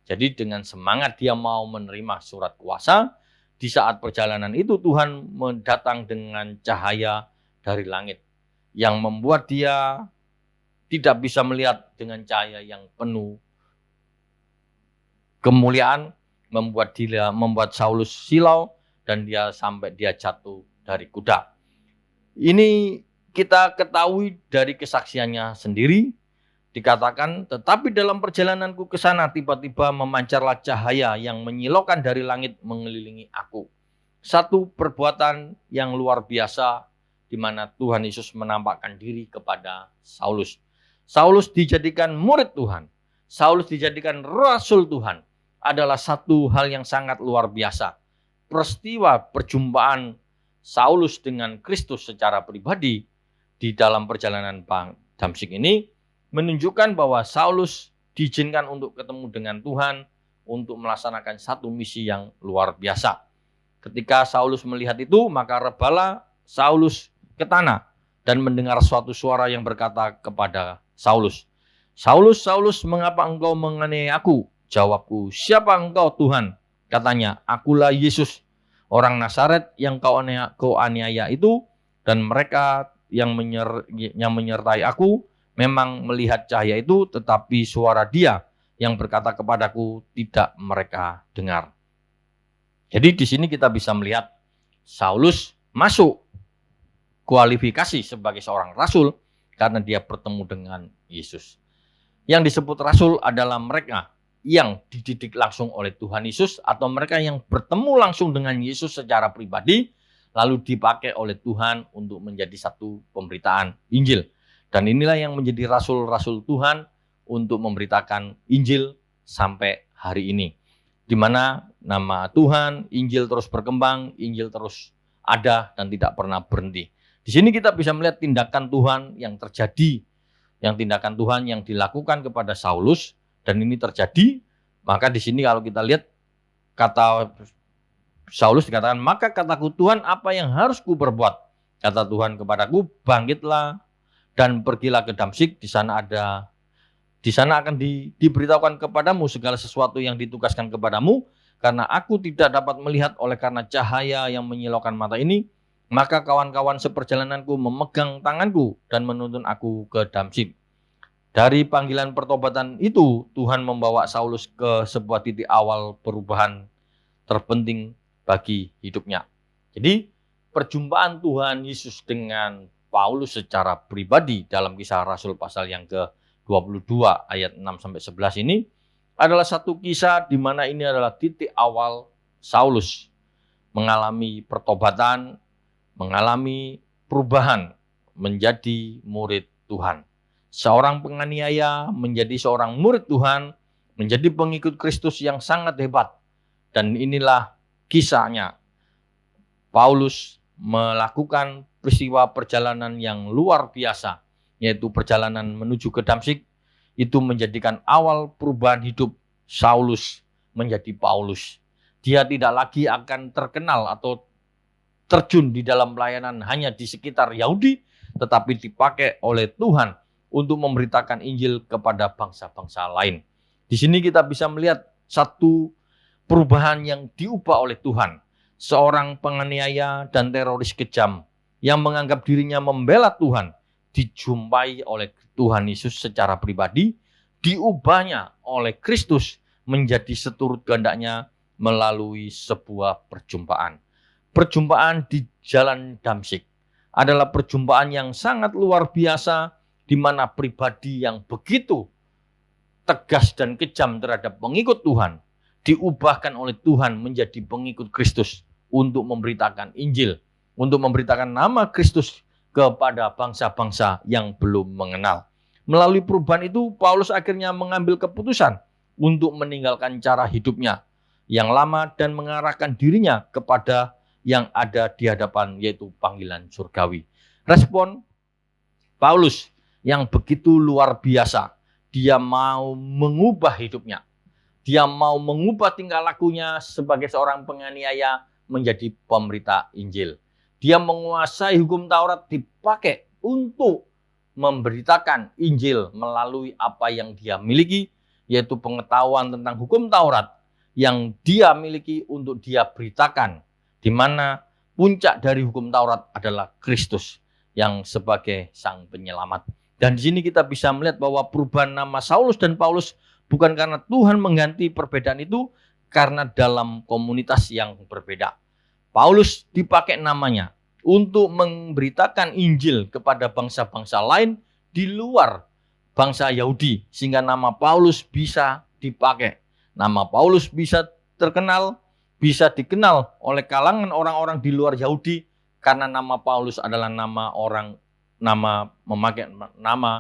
Jadi dengan semangat dia mau menerima surat kuasa, di saat perjalanan itu Tuhan mendatang dengan cahaya dari langit yang membuat dia tidak bisa melihat dengan cahaya yang penuh kemuliaan, membuat Saulus silau dan dia jatuh dari kuda. Ini kita ketahui dari kesaksiannya sendiri, dikatakan, tetapi dalam perjalananku ke sana tiba-tiba memancarlah cahaya yang menyilaukan dari langit mengelilingi aku. Satu perbuatan yang luar biasa di mana Tuhan Yesus menampakkan diri kepada Saulus. Saulus dijadikan murid Tuhan. Saulus dijadikan rasul Tuhan. Adalah satu hal yang sangat luar biasa. Peristiwa perjumpaan Saulus dengan Kristus secara pribadi di dalam perjalanan Damsyik ini menunjukkan bahwa Saulus diizinkan untuk ketemu dengan Tuhan untuk melaksanakan satu misi yang luar biasa. Ketika Saulus melihat itu, maka rebalah Saulus ke tanah dan mendengar suatu suara yang berkata kepada Saulus, "Saulus, Saulus, mengapa engkau menganiaya aku?" Jawabku, "Siapa engkau Tuhan?" Katanya, "Akulah Yesus, orang Nazaret yang kau aniaya itu, dan mereka yang menyertai aku memang melihat cahaya itu, tetapi suara dia yang berkata kepadaku tidak mereka dengar." Jadi di sini kita bisa melihat Saulus masuk kualifikasi sebagai seorang rasul karena dia bertemu dengan Yesus. Yang disebut rasul adalah mereka yang dididik langsung oleh Tuhan Yesus atau mereka yang bertemu langsung dengan Yesus secara pribadi lalu dipakai oleh Tuhan untuk menjadi satu pemberitaan Injil. Dan inilah yang menjadi rasul-rasul Tuhan untuk memberitakan Injil sampai hari ini. Di mana nama Tuhan, Injil terus berkembang, Injil terus ada dan tidak pernah berhenti. Di sini kita bisa melihat tindakan Tuhan yang terjadi, tindakan Tuhan yang dilakukan kepada Saulus, dan ini terjadi. Maka di sini kalau kita lihat kata Saulus dikatakan, "Maka kataku, Tuhan, apa yang harus ku berbuat?" Kata Tuhan kepadaku, "Bangkitlah dan pergilah ke Damsyik, di sana akan diberitahukan kepadamu segala sesuatu yang ditugaskan kepadamu, karena aku tidak dapat melihat oleh karena cahaya yang menyilaukan mata ini." Maka kawan-kawan seperjalananku memegang tanganku dan menuntun aku ke Damsyik. Dari panggilan pertobatan itu, Tuhan membawa Saulus ke sebuah titik awal perubahan terpenting bagi hidupnya. Jadi, perjumpaan Tuhan Yesus dengan Paulus secara pribadi dalam Kisah Rasul pasal yang ke-22 ayat 6-11 ini adalah satu kisah di mana ini adalah titik awal Saulus mengalami pertobatan, mengalami perubahan menjadi murid Tuhan. Seorang penganiaya menjadi seorang murid Tuhan, menjadi pengikut Kristus yang sangat hebat. Dan inilah kisahnya. Paulus melakukan peristiwa perjalanan yang luar biasa, yaitu perjalanan menuju ke Damsyik. Itu menjadikan awal perubahan hidup Saulus menjadi Paulus. Dia tidak lagi akan terkenal atau terjun di dalam pelayanan hanya di sekitar Yahudi, tetapi dipakai oleh Tuhan untuk memberitakan Injil kepada bangsa-bangsa lain. Di sini kita bisa melihat satu perubahan yang diubah oleh Tuhan. Seorang penganiaya dan teroris kejam yang menganggap dirinya membela Tuhan, dijumpai oleh Tuhan Yesus secara pribadi, diubahnya oleh Kristus menjadi seturut kehendaknya melalui sebuah perjumpaan. Perjumpaan di jalan Damsyik adalah perjumpaan yang sangat luar biasa, di mana pribadi yang begitu tegas dan kejam terhadap pengikut Tuhan, diubahkan oleh Tuhan menjadi pengikut Kristus untuk memberitakan Injil, untuk memberitakan nama Kristus kepada bangsa-bangsa yang belum mengenal. Melalui perubahan itu, Paulus akhirnya mengambil keputusan untuk meninggalkan cara hidupnya yang lama dan mengarahkan dirinya kepada yang ada di hadapan, yaitu panggilan surgawi. Respon Paulus yang begitu luar biasa. Dia mau mengubah hidupnya. Dia mau mengubah tingkah lakunya sebagai seorang penganiaya menjadi pemberita Injil. Dia menguasai hukum Taurat, dipakai untuk memberitakan Injil melalui apa yang dia miliki, yaitu pengetahuan tentang hukum Taurat yang dia miliki untuk dia beritakan, di mana puncak dari hukum Taurat adalah Kristus yang sebagai sang penyelamat. Dan di sini kita bisa melihat bahwa perubahan nama Saulus dan Paulus bukan karena Tuhan mengganti perbedaan itu, karena dalam komunitas yang berbeda. Paulus dipakai namanya untuk memberitakan Injil kepada bangsa-bangsa lain di luar bangsa Yahudi, sehingga nama Paulus bisa dipakai. Nama Paulus bisa terkenal, bisa dikenal oleh kalangan orang-orang di luar Yahudi, karena nama Paulus adalah memakai nama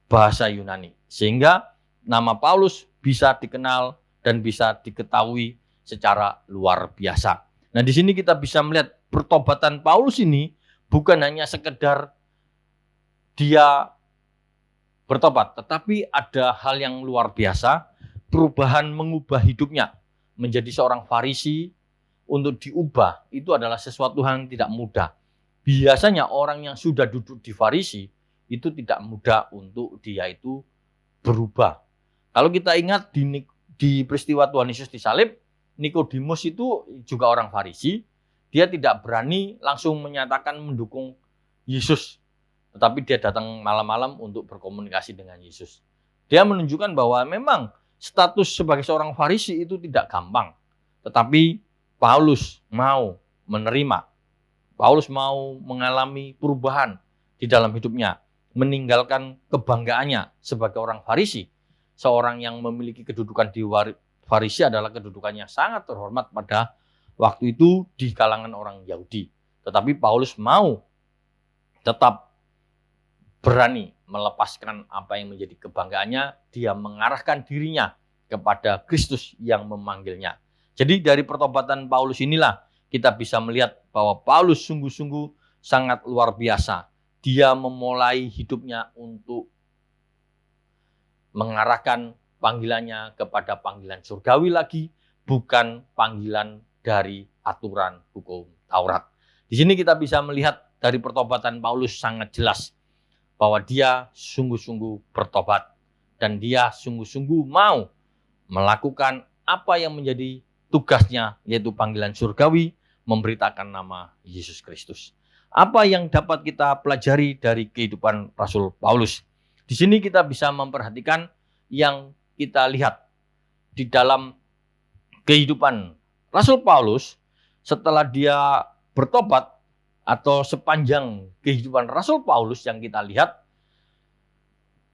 bahasa Yunani, sehingga nama Paulus bisa dikenal dan bisa diketahui secara luar biasa. Nah, di sini kita bisa melihat pertobatan Paulus ini bukan hanya sekedar dia bertobat, tetapi ada hal yang luar biasa, perubahan mengubah hidupnya menjadi seorang Farisi. Untuk diubah itu adalah sesuatu yang tidak mudah. Biasanya orang yang sudah duduk di Farisi itu tidak mudah untuk dia itu berubah. Kalau kita ingat di peristiwa Tuhan Yesus disalib, Nikodemus itu juga orang Farisi. Dia tidak berani langsung menyatakan mendukung Yesus, tetapi dia datang malam-malam untuk berkomunikasi dengan Yesus. Dia menunjukkan bahwa memang status sebagai seorang Farisi itu tidak gampang, tetapi Paulus mau menerima. Paulus mau mengalami perubahan di dalam hidupnya, meninggalkan kebanggaannya sebagai orang Farisi. Seorang yang memiliki kedudukan di Farisi adalah kedudukannya sangat terhormat pada waktu itu di kalangan orang Yahudi. Tetapi Paulus mau tetap berani melepaskan apa yang menjadi kebanggaannya. Dia mengarahkan dirinya kepada Kristus yang memanggilnya. Jadi dari pertobatan Paulus inilah kita bisa melihat bahwa Paulus sungguh-sungguh sangat luar biasa. Dia memulai hidupnya untuk mengarahkan panggilannya kepada panggilan surgawi lagi, bukan panggilan dari aturan hukum Taurat. Di sini kita bisa melihat dari pertobatan Paulus sangat jelas bahwa dia sungguh-sungguh bertobat dan dia sungguh-sungguh mau melakukan apa yang menjadi tugasnya, yaitu panggilan surgawi, memberitakan nama Yesus Kristus. Apa yang dapat kita pelajari dari kehidupan Rasul Paulus? Di sini kita bisa memperhatikan yang kita lihat di dalam kehidupan Rasul Paulus setelah dia bertobat, atau sepanjang kehidupan Rasul Paulus yang kita lihat,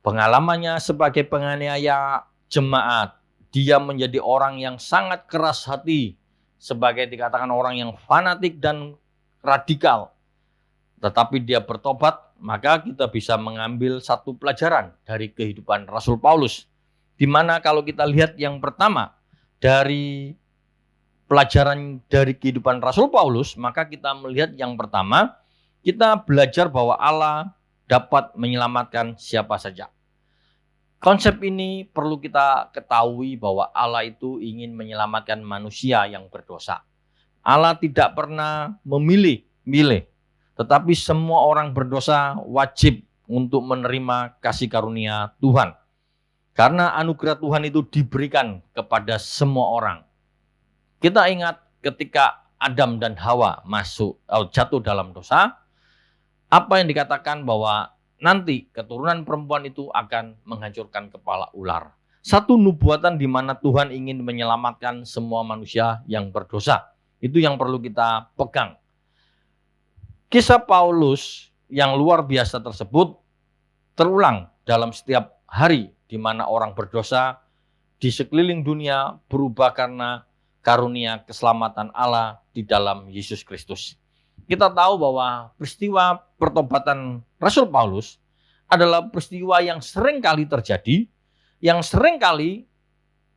pengalamannya sebagai penganiaya jemaat, dia menjadi orang yang sangat keras hati, sebagai dikatakan orang yang fanatik dan radikal. Tetapi dia bertobat, maka kita bisa mengambil satu pelajaran dari kehidupan Rasul Paulus. Di mana kalau kita lihat yang pertama dari pelajaran dari kehidupan Rasul Paulus, maka kita melihat yang pertama, kita belajar bahwa Allah dapat menyelamatkan siapa saja. Konsep ini perlu kita ketahui bahwa Allah itu ingin menyelamatkan manusia yang berdosa. Allah tidak pernah memilih-milih, tetapi semua orang berdosa wajib untuk menerima kasih karunia Tuhan. Karena anugerah Tuhan itu diberikan kepada semua orang. Kita ingat ketika Adam dan Hawa jatuh dalam dosa, apa yang dikatakan bahwa nanti keturunan perempuan itu akan menghancurkan kepala ular. Satu nubuatan di mana Tuhan ingin menyelamatkan semua manusia yang berdosa. Itu yang perlu kita pegang. Kisah Paulus yang luar biasa tersebut terulang dalam setiap hari di mana orang berdosa di sekeliling dunia berubah karena karunia keselamatan Allah di dalam Yesus Kristus. Kita tahu bahwa peristiwa pertobatan Rasul Paulus adalah peristiwa yang sering kali terjadi, yang sering kali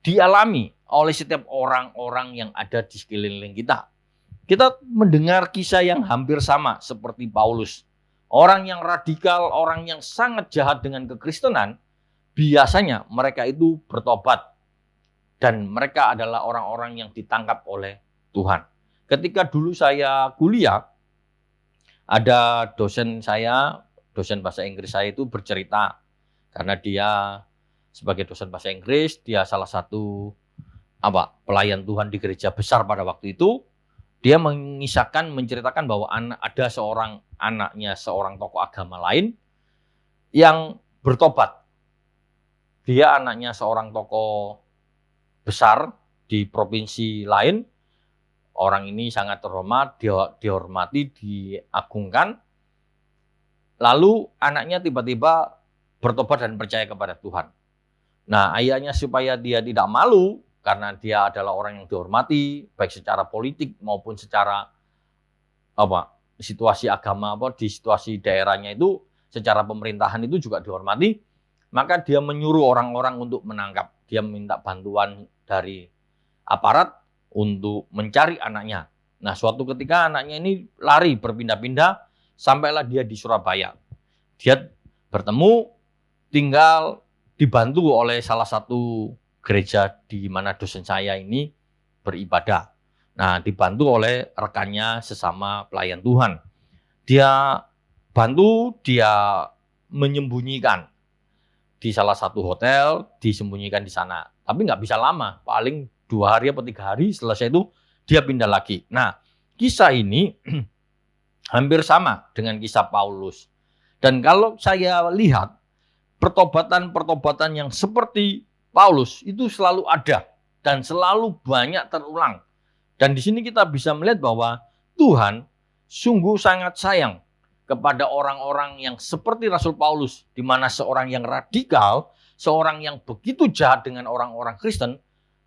dialami oleh setiap orang-orang yang ada di sekeliling kita. Kita mendengar kisah yang hampir sama seperti Paulus. Orang yang radikal, orang yang sangat jahat dengan kekristenan, biasanya mereka itu bertobat. Dan mereka adalah orang-orang yang ditangkap oleh Tuhan. Ketika dulu saya kuliah, ada dosen saya, dosen bahasa Inggris saya itu bercerita. Karena dia sebagai dosen bahasa Inggris, dia salah satu pelayan Tuhan di gereja besar pada waktu itu. Dia menceritakan bahwa ada seorang anaknya, seorang tokoh agama lain yang bertobat. Dia anaknya seorang tokoh besar di provinsi lain. Orang ini sangat terhormat, dihormati, diagungkan. Lalu anaknya tiba-tiba bertobat dan percaya kepada Tuhan. Nah, ayahnya supaya dia tidak malu, karena dia adalah orang yang dihormati, baik secara politik maupun secara situasi agama, di situasi daerahnya itu, secara pemerintahan itu juga dihormati, maka dia menyuruh orang-orang untuk menangkap. Dia minta bantuan dari aparat untuk mencari anaknya. Nah, suatu ketika anaknya ini lari berpindah-pindah, sampailah dia di Surabaya. Dia bertemu, tinggal dibantu oleh salah satu gereja di mana dosen saya ini beribadah. Nah, dibantu oleh rekannya sesama pelayan Tuhan. Dia bantu, dia menyembunyikan di salah satu hotel, disembunyikan di sana. Tapi nggak bisa lama, paling 2 hari atau 3 hari, selesai itu dia pindah lagi. Nah, kisah ini hampir sama dengan kisah Paulus. Dan kalau saya lihat, pertobatan-pertobatan yang seperti Paulus itu selalu ada dan selalu banyak terulang. Dan di sini kita bisa melihat bahwa Tuhan sungguh sangat sayang kepada orang-orang yang seperti Rasul Paulus, di mana seorang yang radikal, seorang yang begitu jahat dengan orang-orang Kristen,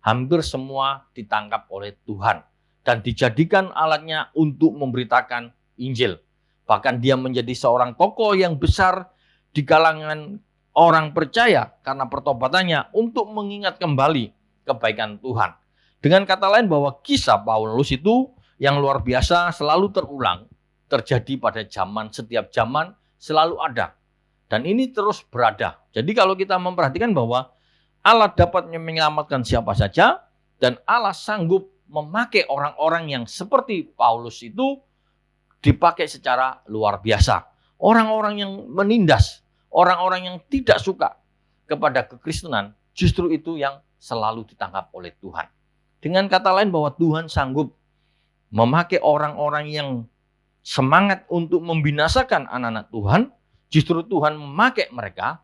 hampir semua ditangkap oleh Tuhan dan dijadikan alatnya untuk memberitakan Injil. Bahkan dia menjadi seorang tokoh yang besar di kalangan orang percaya karena pertobatannya untuk mengingat kembali kebaikan Tuhan. Dengan kata lain bahwa kisah Paulus itu yang luar biasa selalu terulang, terjadi pada setiap zaman selalu ada. Dan ini terus berada. Jadi kalau kita memperhatikan bahwa Allah dapat menyelamatkan siapa saja dan Allah sanggup memakai orang-orang yang seperti Paulus itu dipakai secara luar biasa. Orang-orang yang menindas, orang-orang yang tidak suka kepada kekristenan, justru itu yang selalu ditangkap oleh Tuhan. Dengan kata lain bahwa Tuhan sanggup memakai orang-orang yang semangat untuk membinasakan anak-anak Tuhan, justru Tuhan memakai mereka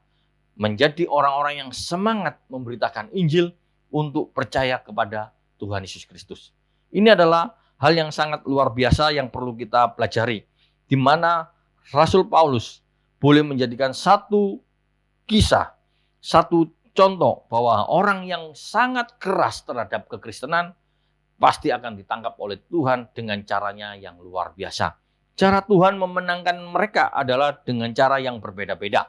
menjadi orang-orang yang semangat memberitakan Injil untuk percaya kepada Tuhan Yesus Kristus. Ini adalah hal yang sangat luar biasa yang perlu kita pelajari, di mana Rasul Paulus boleh menjadikan satu kisah, satu contoh bahwa orang yang sangat keras terhadap kekristenan pasti akan ditangkap oleh Tuhan dengan caranya yang luar biasa. Cara Tuhan memenangkan mereka adalah dengan cara yang berbeda-beda.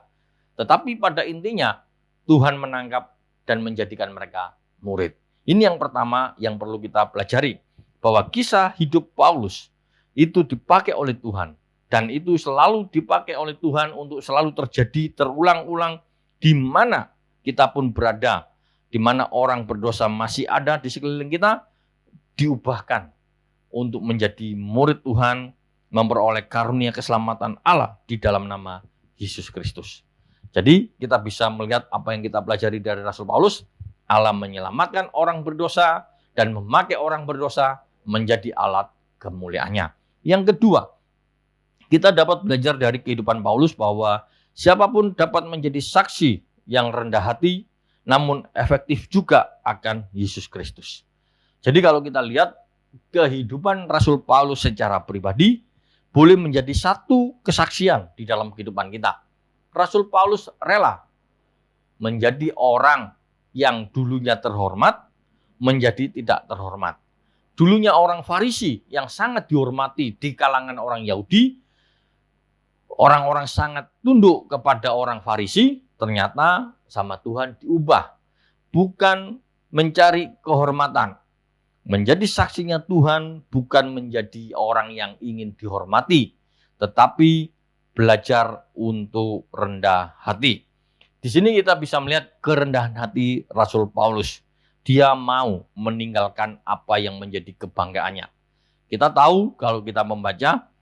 Tetapi pada intinya Tuhan menangkap dan menjadikan mereka murid. Ini yang pertama yang perlu kita pelajari. Bahwa kisah hidup Paulus itu dipakai oleh Tuhan. Dan itu selalu dipakai oleh Tuhan untuk selalu terjadi terulang-ulang di mana kita pun berada. Di mana orang berdosa masih ada di sekeliling kita, diubahkan untuk menjadi murid Tuhan, memperoleh karunia keselamatan Allah di dalam nama Yesus Kristus. Jadi kita bisa melihat apa yang kita pelajari dari Rasul Paulus. Allah menyelamatkan orang berdosa dan memakai orang berdosa menjadi alat kemuliaannya. Yang kedua, kita dapat belajar dari kehidupan Paulus bahwa siapapun dapat menjadi saksi yang rendah hati, namun efektif juga akan Yesus Kristus. Jadi kalau kita lihat kehidupan Rasul Paulus secara pribadi boleh menjadi satu kesaksian di dalam kehidupan kita. Rasul Paulus rela menjadi orang yang dulunya terhormat menjadi tidak terhormat. Dulunya orang Farisi yang sangat dihormati di kalangan orang Yahudi, orang-orang sangat tunduk kepada orang Farisi, ternyata sama Tuhan diubah. Bukan mencari kehormatan. Menjadi saksinya Tuhan bukan menjadi orang yang ingin dihormati, tetapi belajar untuk rendah hati. Di sini kita bisa melihat kerendahan hati Rasul Paulus. Dia mau meninggalkan apa yang menjadi kebanggaannya. Kita tahu kalau kita membaca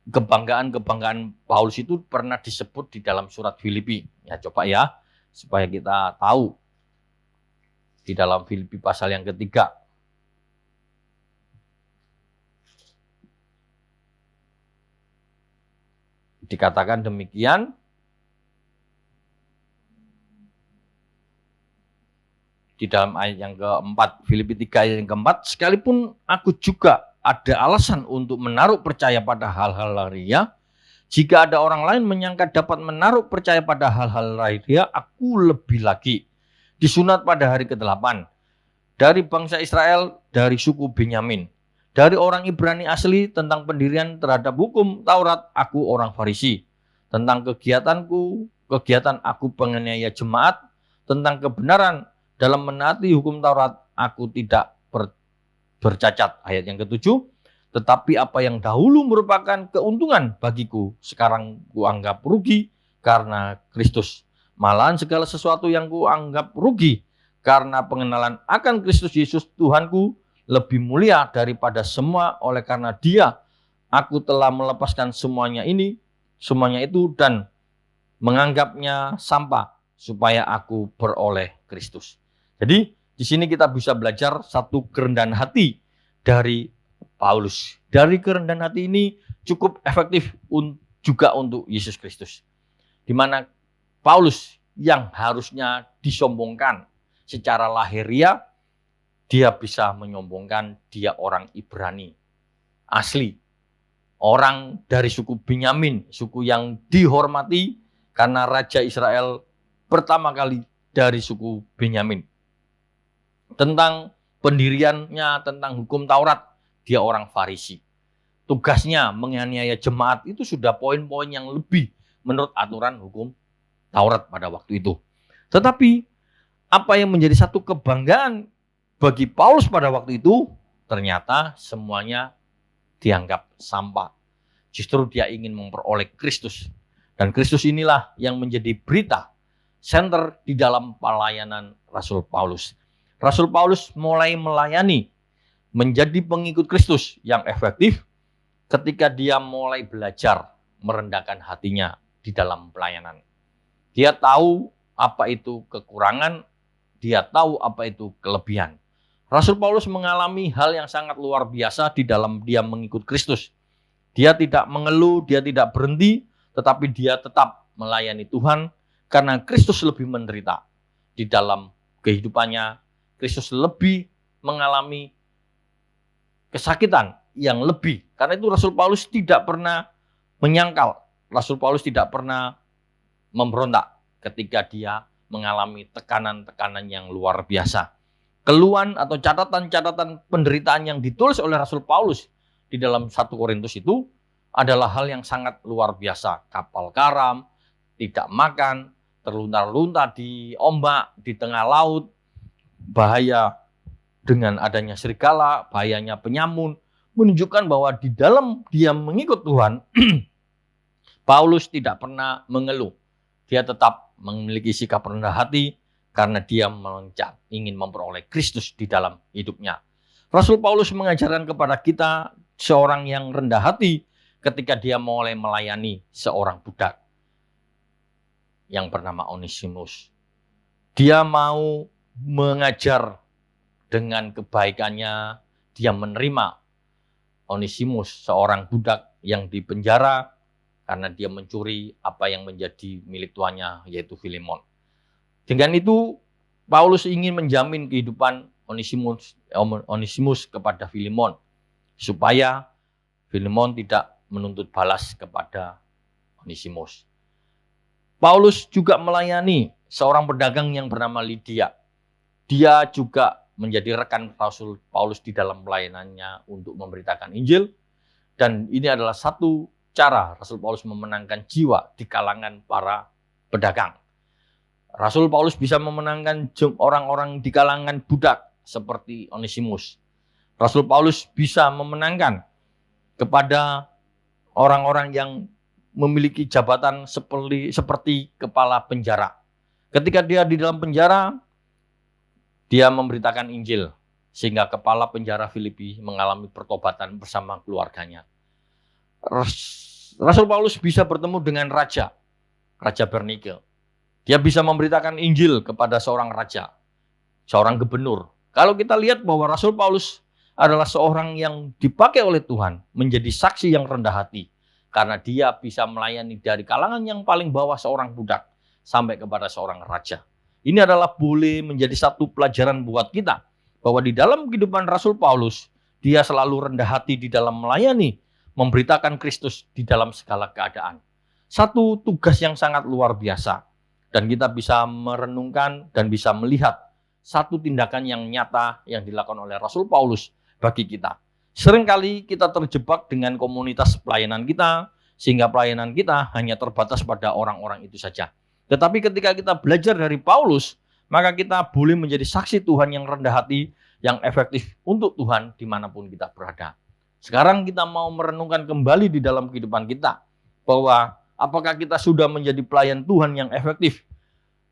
kebanggaan-kebanggaan Paulus itu pernah disebut di dalam surat Filipi. Ya, coba ya, supaya kita tahu. Di dalam Filipi pasal yang ketiga. Dikatakan demikian. Di dalam ayat yang keempat, Filipi 3 ayat yang keempat, sekalipun aku juga ada alasan untuk menaruh percaya pada hal-hal lahiriah, jika ada orang lain menyangka dapat menaruh percaya pada hal-hal lahiriah, aku lebih lagi. Disunat pada hari ke-8, dari bangsa Israel, dari suku Benyamin, dari orang Ibrani asli, tentang pendirian terhadap hukum Taurat, aku orang Farisi, tentang kegiatan aku penganiaya jemaat, tentang kebenaran dalam menaati hukum Taurat, aku tidak bercacat. Ayat yang ke-7, tetapi apa yang dahulu merupakan keuntungan bagiku, sekarang kuanggap rugi karena Kristus. Malahan segala sesuatu yang kuanggap rugi karena pengenalan akan Kristus Yesus Tuhanku lebih mulia daripada semua. Oleh karena Dia, aku telah melepaskan semuanya itu dan menganggapnya sampah supaya aku beroleh Kristus. Jadi di sini kita bisa belajar satu kerendahan hati dari Paulus. Dari kerendahan hati ini cukup efektif juga untuk Yesus Kristus. Di mana Paulus yang harusnya disombongkan secara lahiriah, dia bisa menyombongkan dia orang Ibrani asli. Orang dari suku Benyamin, suku yang dihormati karena Raja Israel pertama kali dari suku Benyamin. Tentang pendiriannya, tentang hukum Taurat, dia orang Farisi. Tugasnya menganiaya jemaat itu sudah poin-poin yang lebih menurut aturan hukum Taurat pada waktu itu. Tetapi apa yang menjadi satu kebanggaan bagi Paulus pada waktu itu, ternyata semuanya dianggap sampah. Justru dia ingin memperoleh Kristus. Dan Kristus inilah yang menjadi berita senter di dalam pelayanan Rasul Paulus. Rasul Paulus mulai melayani, menjadi pengikut Kristus yang efektif ketika dia mulai belajar merendahkan hatinya di dalam pelayanan. Dia tahu apa itu kekurangan, dia tahu apa itu kelebihan. Rasul Paulus mengalami hal yang sangat luar biasa di dalam dia mengikut Kristus. Dia tidak mengeluh, dia tidak berhenti, tetapi dia tetap melayani Tuhan karena Kristus lebih menderita di dalam kehidupannya. Kristus lebih mengalami kesakitan yang lebih. Karena itu Rasul Paulus tidak pernah menyangkal. Rasul Paulus tidak pernah memberontak ketika dia mengalami tekanan-tekanan yang luar biasa. Keluhan atau catatan-catatan penderitaan yang ditulis oleh Rasul Paulus di dalam 1 Korintus itu adalah hal yang sangat luar biasa. Kapal karam, tidak makan, terluntar-luntar di ombak, di tengah laut, bahaya dengan adanya serigala, bahayanya penyamun, menunjukkan bahwa di dalam dia mengikut Tuhan, Paulus tidak pernah mengeluh. Dia tetap memiliki sikap rendah hati karena dia ingin memperoleh Kristus di dalam hidupnya. Rasul Paulus mengajarkan kepada kita seorang yang rendah hati ketika dia mulai melayani seorang budak yang bernama Onesimus. Dia mau mengajar dengan kebaikannya, dia menerima Onesimus, seorang budak yang dipenjara karena dia mencuri apa yang menjadi milik tuannya, yaitu Filemon. Dengan itu, Paulus ingin menjamin kehidupan Onesimus kepada Filemon, supaya Filemon tidak menuntut balas kepada Onesimus. Paulus juga melayani seorang pedagang yang bernama Lydia. Dia juga menjadi rekan Rasul Paulus di dalam pelayanannya untuk memberitakan Injil. Dan ini adalah satu cara Rasul Paulus memenangkan jiwa di kalangan para pedagang. Rasul Paulus bisa memenangkan orang-orang di kalangan budak seperti Onesimus. Rasul Paulus bisa memenangkan kepada orang-orang yang memiliki jabatan seperti kepala penjara. Ketika dia di dalam penjara, dia memberitakan Injil, sehingga kepala penjara Filipi mengalami pertobatan bersama keluarganya. Rasul Paulus bisa bertemu dengan Raja Bernike. Dia bisa memberitakan Injil kepada seorang raja, seorang gubernur. Kalau kita lihat bahwa Rasul Paulus adalah seorang yang dipakai oleh Tuhan menjadi saksi yang rendah hati, karena dia bisa melayani dari kalangan yang paling bawah seorang budak sampai kepada seorang raja. Ini adalah boleh menjadi satu pelajaran buat kita, bahwa di dalam kehidupan Rasul Paulus, dia selalu rendah hati di dalam melayani, memberitakan Kristus di dalam segala keadaan. Satu tugas yang sangat luar biasa. Dan kita bisa merenungkan dan bisa melihat satu tindakan yang nyata yang dilakukan oleh Rasul Paulus bagi kita. Seringkali kita terjebak dengan komunitas pelayanan kita, sehingga pelayanan kita hanya terbatas pada orang-orang itu saja. Tetapi ketika kita belajar dari Paulus, maka kita boleh menjadi saksi Tuhan yang rendah hati, yang efektif untuk Tuhan dimanapun kita berada. Sekarang kita mau merenungkan kembali di dalam kehidupan kita, bahwa apakah kita sudah menjadi pelayan Tuhan yang efektif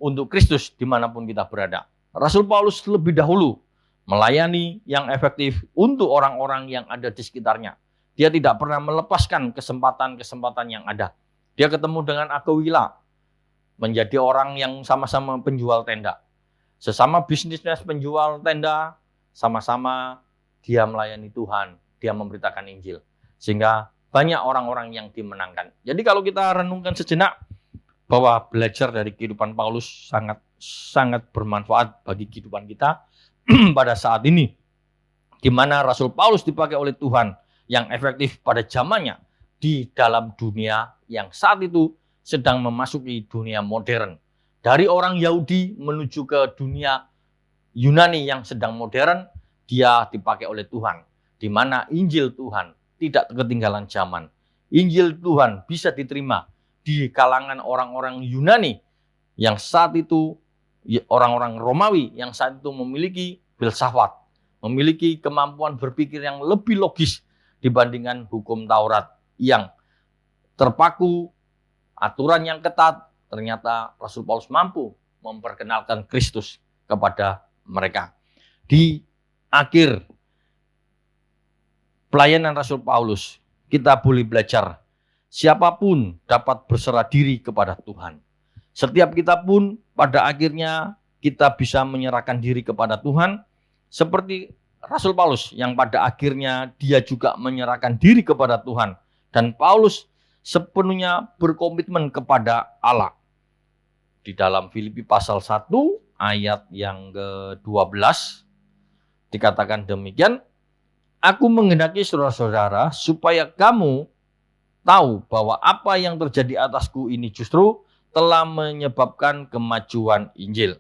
untuk Kristus dimanapun kita berada. Rasul Paulus lebih dahulu melayani yang efektif untuk orang-orang yang ada di sekitarnya. Dia tidak pernah melepaskan kesempatan-kesempatan yang ada. Dia ketemu dengan Aquila, menjadi orang yang sama-sama penjual tenda. Sesama bisnisnya penjual tenda, sama-sama dia melayani Tuhan, dia memberitakan Injil. Sehingga banyak orang-orang yang dimenangkan. Jadi kalau kita renungkan sejenak, bahwa belajar dari kehidupan Paulus sangat bermanfaat bagi kehidupan kita pada saat ini, di mana Rasul Paulus dipakai oleh Tuhan yang efektif pada zamannya di dalam dunia yang saat itu sedang memasuki dunia modern. Dari orang Yahudi menuju ke dunia Yunani yang sedang modern, dia dipakai oleh Tuhan, di mana Injil Tuhan tidak ketinggalan zaman. Injil Tuhan bisa diterima di kalangan orang-orang Yunani yang saat itu, orang-orang Romawi yang saat itu memiliki filsafat, memiliki kemampuan berpikir yang lebih logis dibandingkan hukum Taurat yang terpaku aturan yang ketat. Ternyata Rasul Paulus mampu memperkenalkan Kristus kepada mereka. Di akhir pelayanan Rasul Paulus, kita boleh belajar, siapapun dapat berserah diri kepada Tuhan. Setiap kita pun pada akhirnya kita bisa menyerahkan diri kepada Tuhan, seperti Rasul Paulus yang pada akhirnya dia juga menyerahkan diri kepada Tuhan. Dan Paulus sepenuhnya berkomitmen kepada Allah. Di dalam Filipi pasal 1 ayat yang ke-12 dikatakan demikian, aku menghendaki saudara-saudara supaya kamu tahu bahwa apa yang terjadi atasku ini justru telah menyebabkan kemajuan Injil.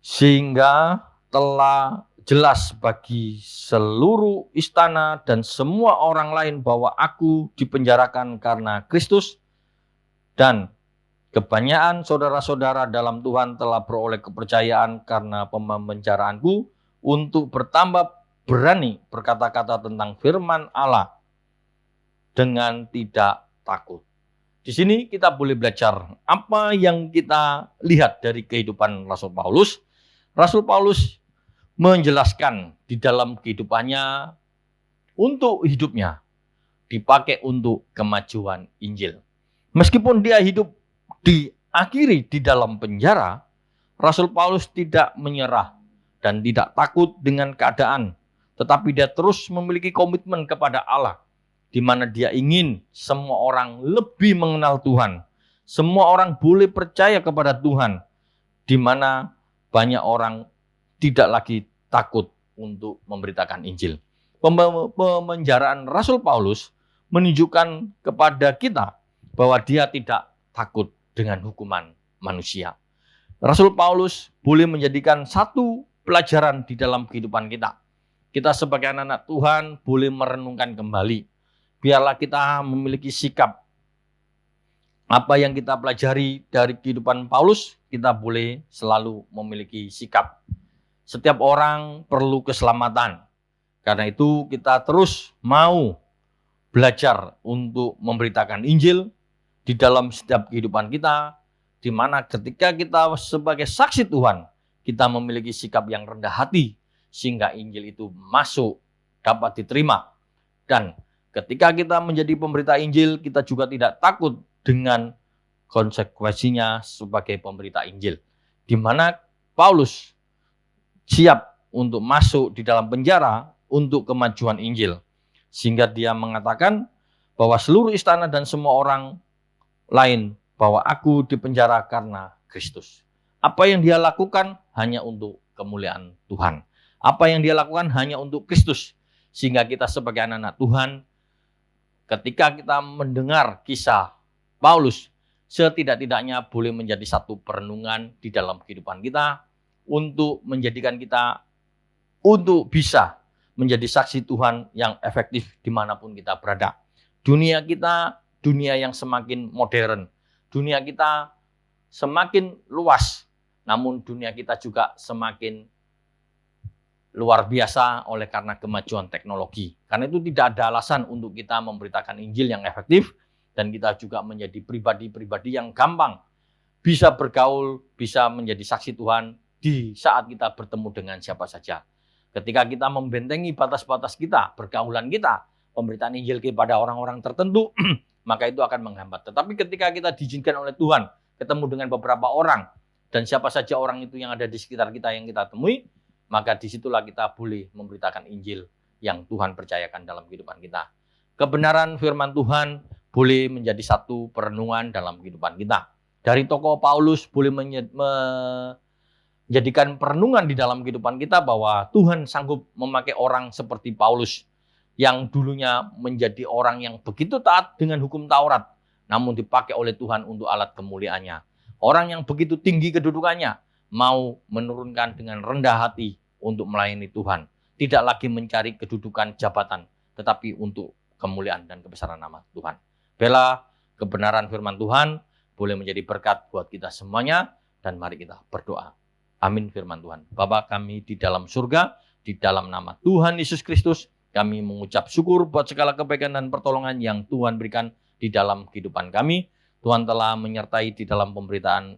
Sehingga telah jelas bagi seluruh istana dan semua orang lain bahwa aku dipenjarakan karena Kristus, dan kebanyakan saudara-saudara dalam Tuhan telah beroleh kepercayaan karena pemenjaraanku, untuk bertambah berani berkata-kata tentang firman Allah dengan tidak takut. Di sini kita boleh belajar apa yang kita lihat dari kehidupan Rasul Paulus. Rasul Paulus menjelaskan di dalam kehidupannya untuk hidupnya dipakai untuk kemajuan Injil. Meskipun dia hidup diakhiri di dalam penjara, Rasul Paulus tidak menyerah dan tidak takut dengan keadaan, tetapi dia terus memiliki komitmen kepada Allah, di mana dia ingin semua orang lebih mengenal Tuhan. Semua orang boleh percaya kepada Tuhan, di mana banyak orang tidak lagi takut untuk memberitakan Injil. Pemenjaraan Rasul Paulus menunjukkan kepada kita bahwa dia tidak takut dengan hukuman manusia. Rasul Paulus boleh menjadikan satu pelajaran di dalam kehidupan kita. Kita sebagai anak-anak Tuhan boleh merenungkan kembali. Biarlah kita memiliki sikap. Apa yang kita pelajari dari kehidupan Paulus, kita boleh selalu memiliki sikap. Setiap orang perlu keselamatan. Karena itu kita terus mau belajar untuk memberitakan Injil di dalam setiap kehidupan kita, di mana ketika kita sebagai saksi Tuhan, kita memiliki sikap yang rendah hati, sehingga Injil itu masuk, dapat diterima. Dan ketika kita menjadi pemberita Injil, kita juga tidak takut dengan konsekuensinya sebagai pemberita Injil. Di mana Paulus siap untuk masuk di dalam penjara untuk kemajuan Injil. Sehingga dia mengatakan bahwa seluruh istana dan semua orang lain bahwa aku dipenjara karena Kristus. Apa yang dia lakukan hanya untuk kemuliaan Tuhan. Apa yang dia lakukan hanya untuk Kristus. Sehingga kita sebagai anak-anak Tuhan, ketika kita mendengar kisah Paulus, setidak-tidaknya boleh menjadi satu perenungan di dalam kehidupan kita untuk menjadikan kita untuk bisa menjadi saksi Tuhan yang efektif dimanapun kita berada. Dunia kita, dunia yang semakin modern. Dunia kita semakin luas. Namun dunia kita juga semakin luar biasa oleh karena kemajuan teknologi. Karena itu tidak ada alasan untuk kita memberitakan Injil yang efektif. Dan kita juga menjadi pribadi-pribadi yang gampang bisa bergaul, bisa menjadi saksi Tuhan di saat kita bertemu dengan siapa saja. Ketika kita membentengi batas-batas kita, pergaulan kita, pemberitaan Injil kepada orang-orang tertentu, maka itu akan menghambat. Tetapi ketika kita diizinkan oleh Tuhan, ketemu dengan beberapa orang, dan siapa saja orang itu yang ada di sekitar kita yang kita temui, maka disitulah kita boleh memberitakan Injil yang Tuhan percayakan dalam kehidupan kita. Kebenaran firman Tuhan boleh menjadi satu perenungan dalam kehidupan kita. Dari tokoh Paulus boleh menjadikan perenungan di dalam kehidupan kita bahwa Tuhan sanggup memakai orang seperti Paulus yang dulunya menjadi orang yang begitu taat dengan hukum Taurat, namun dipakai oleh Tuhan untuk alat kemuliaannya. Orang yang begitu tinggi kedudukannya mau menurunkan dengan rendah hati untuk melayani Tuhan. Tidak lagi mencari kedudukan jabatan, tetapi untuk kemuliaan dan kebesaran nama Tuhan. Bela kebenaran firman Tuhan boleh menjadi berkat buat kita semuanya, dan mari kita berdoa. Amin firman Tuhan. Bapa kami di dalam surga, di dalam nama Tuhan Yesus Kristus, kami mengucap syukur buat segala kebaikan dan pertolongan yang Tuhan berikan di dalam kehidupan kami. Tuhan telah menyertai di dalam pemberitaan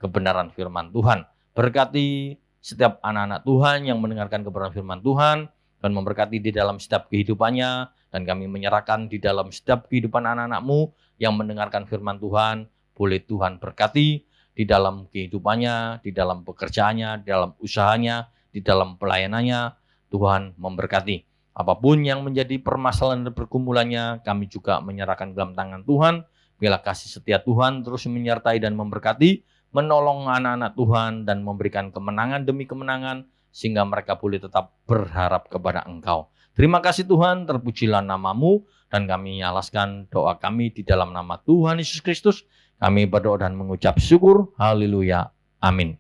kebenaran firman Tuhan. Berkati setiap anak-anak Tuhan yang mendengarkan kebenaran firman Tuhan, dan memberkati di dalam setiap kehidupannya, dan kami menyerahkan di dalam setiap kehidupan anak-anak-Mu yang mendengarkan firman Tuhan. Boleh Tuhan berkati di dalam kehidupannya, di dalam pekerjaannya, di dalam usahanya, di dalam pelayanannya. Tuhan memberkati. Apapun yang menjadi permasalahan dan pergumulannya, kami juga menyerahkan dalam tangan Tuhan. Biarlah kasih setia Tuhan terus menyertai dan memberkati, menolong anak-anak Tuhan dan memberikan kemenangan demi kemenangan, sehingga mereka boleh tetap berharap kepada Engkau. Terima kasih Tuhan, terpujilah nama-Mu, dan kami alaskan doa kami di dalam nama Tuhan Yesus Kristus. Kami berdoa dan mengucap syukur. Haleluya. Amin.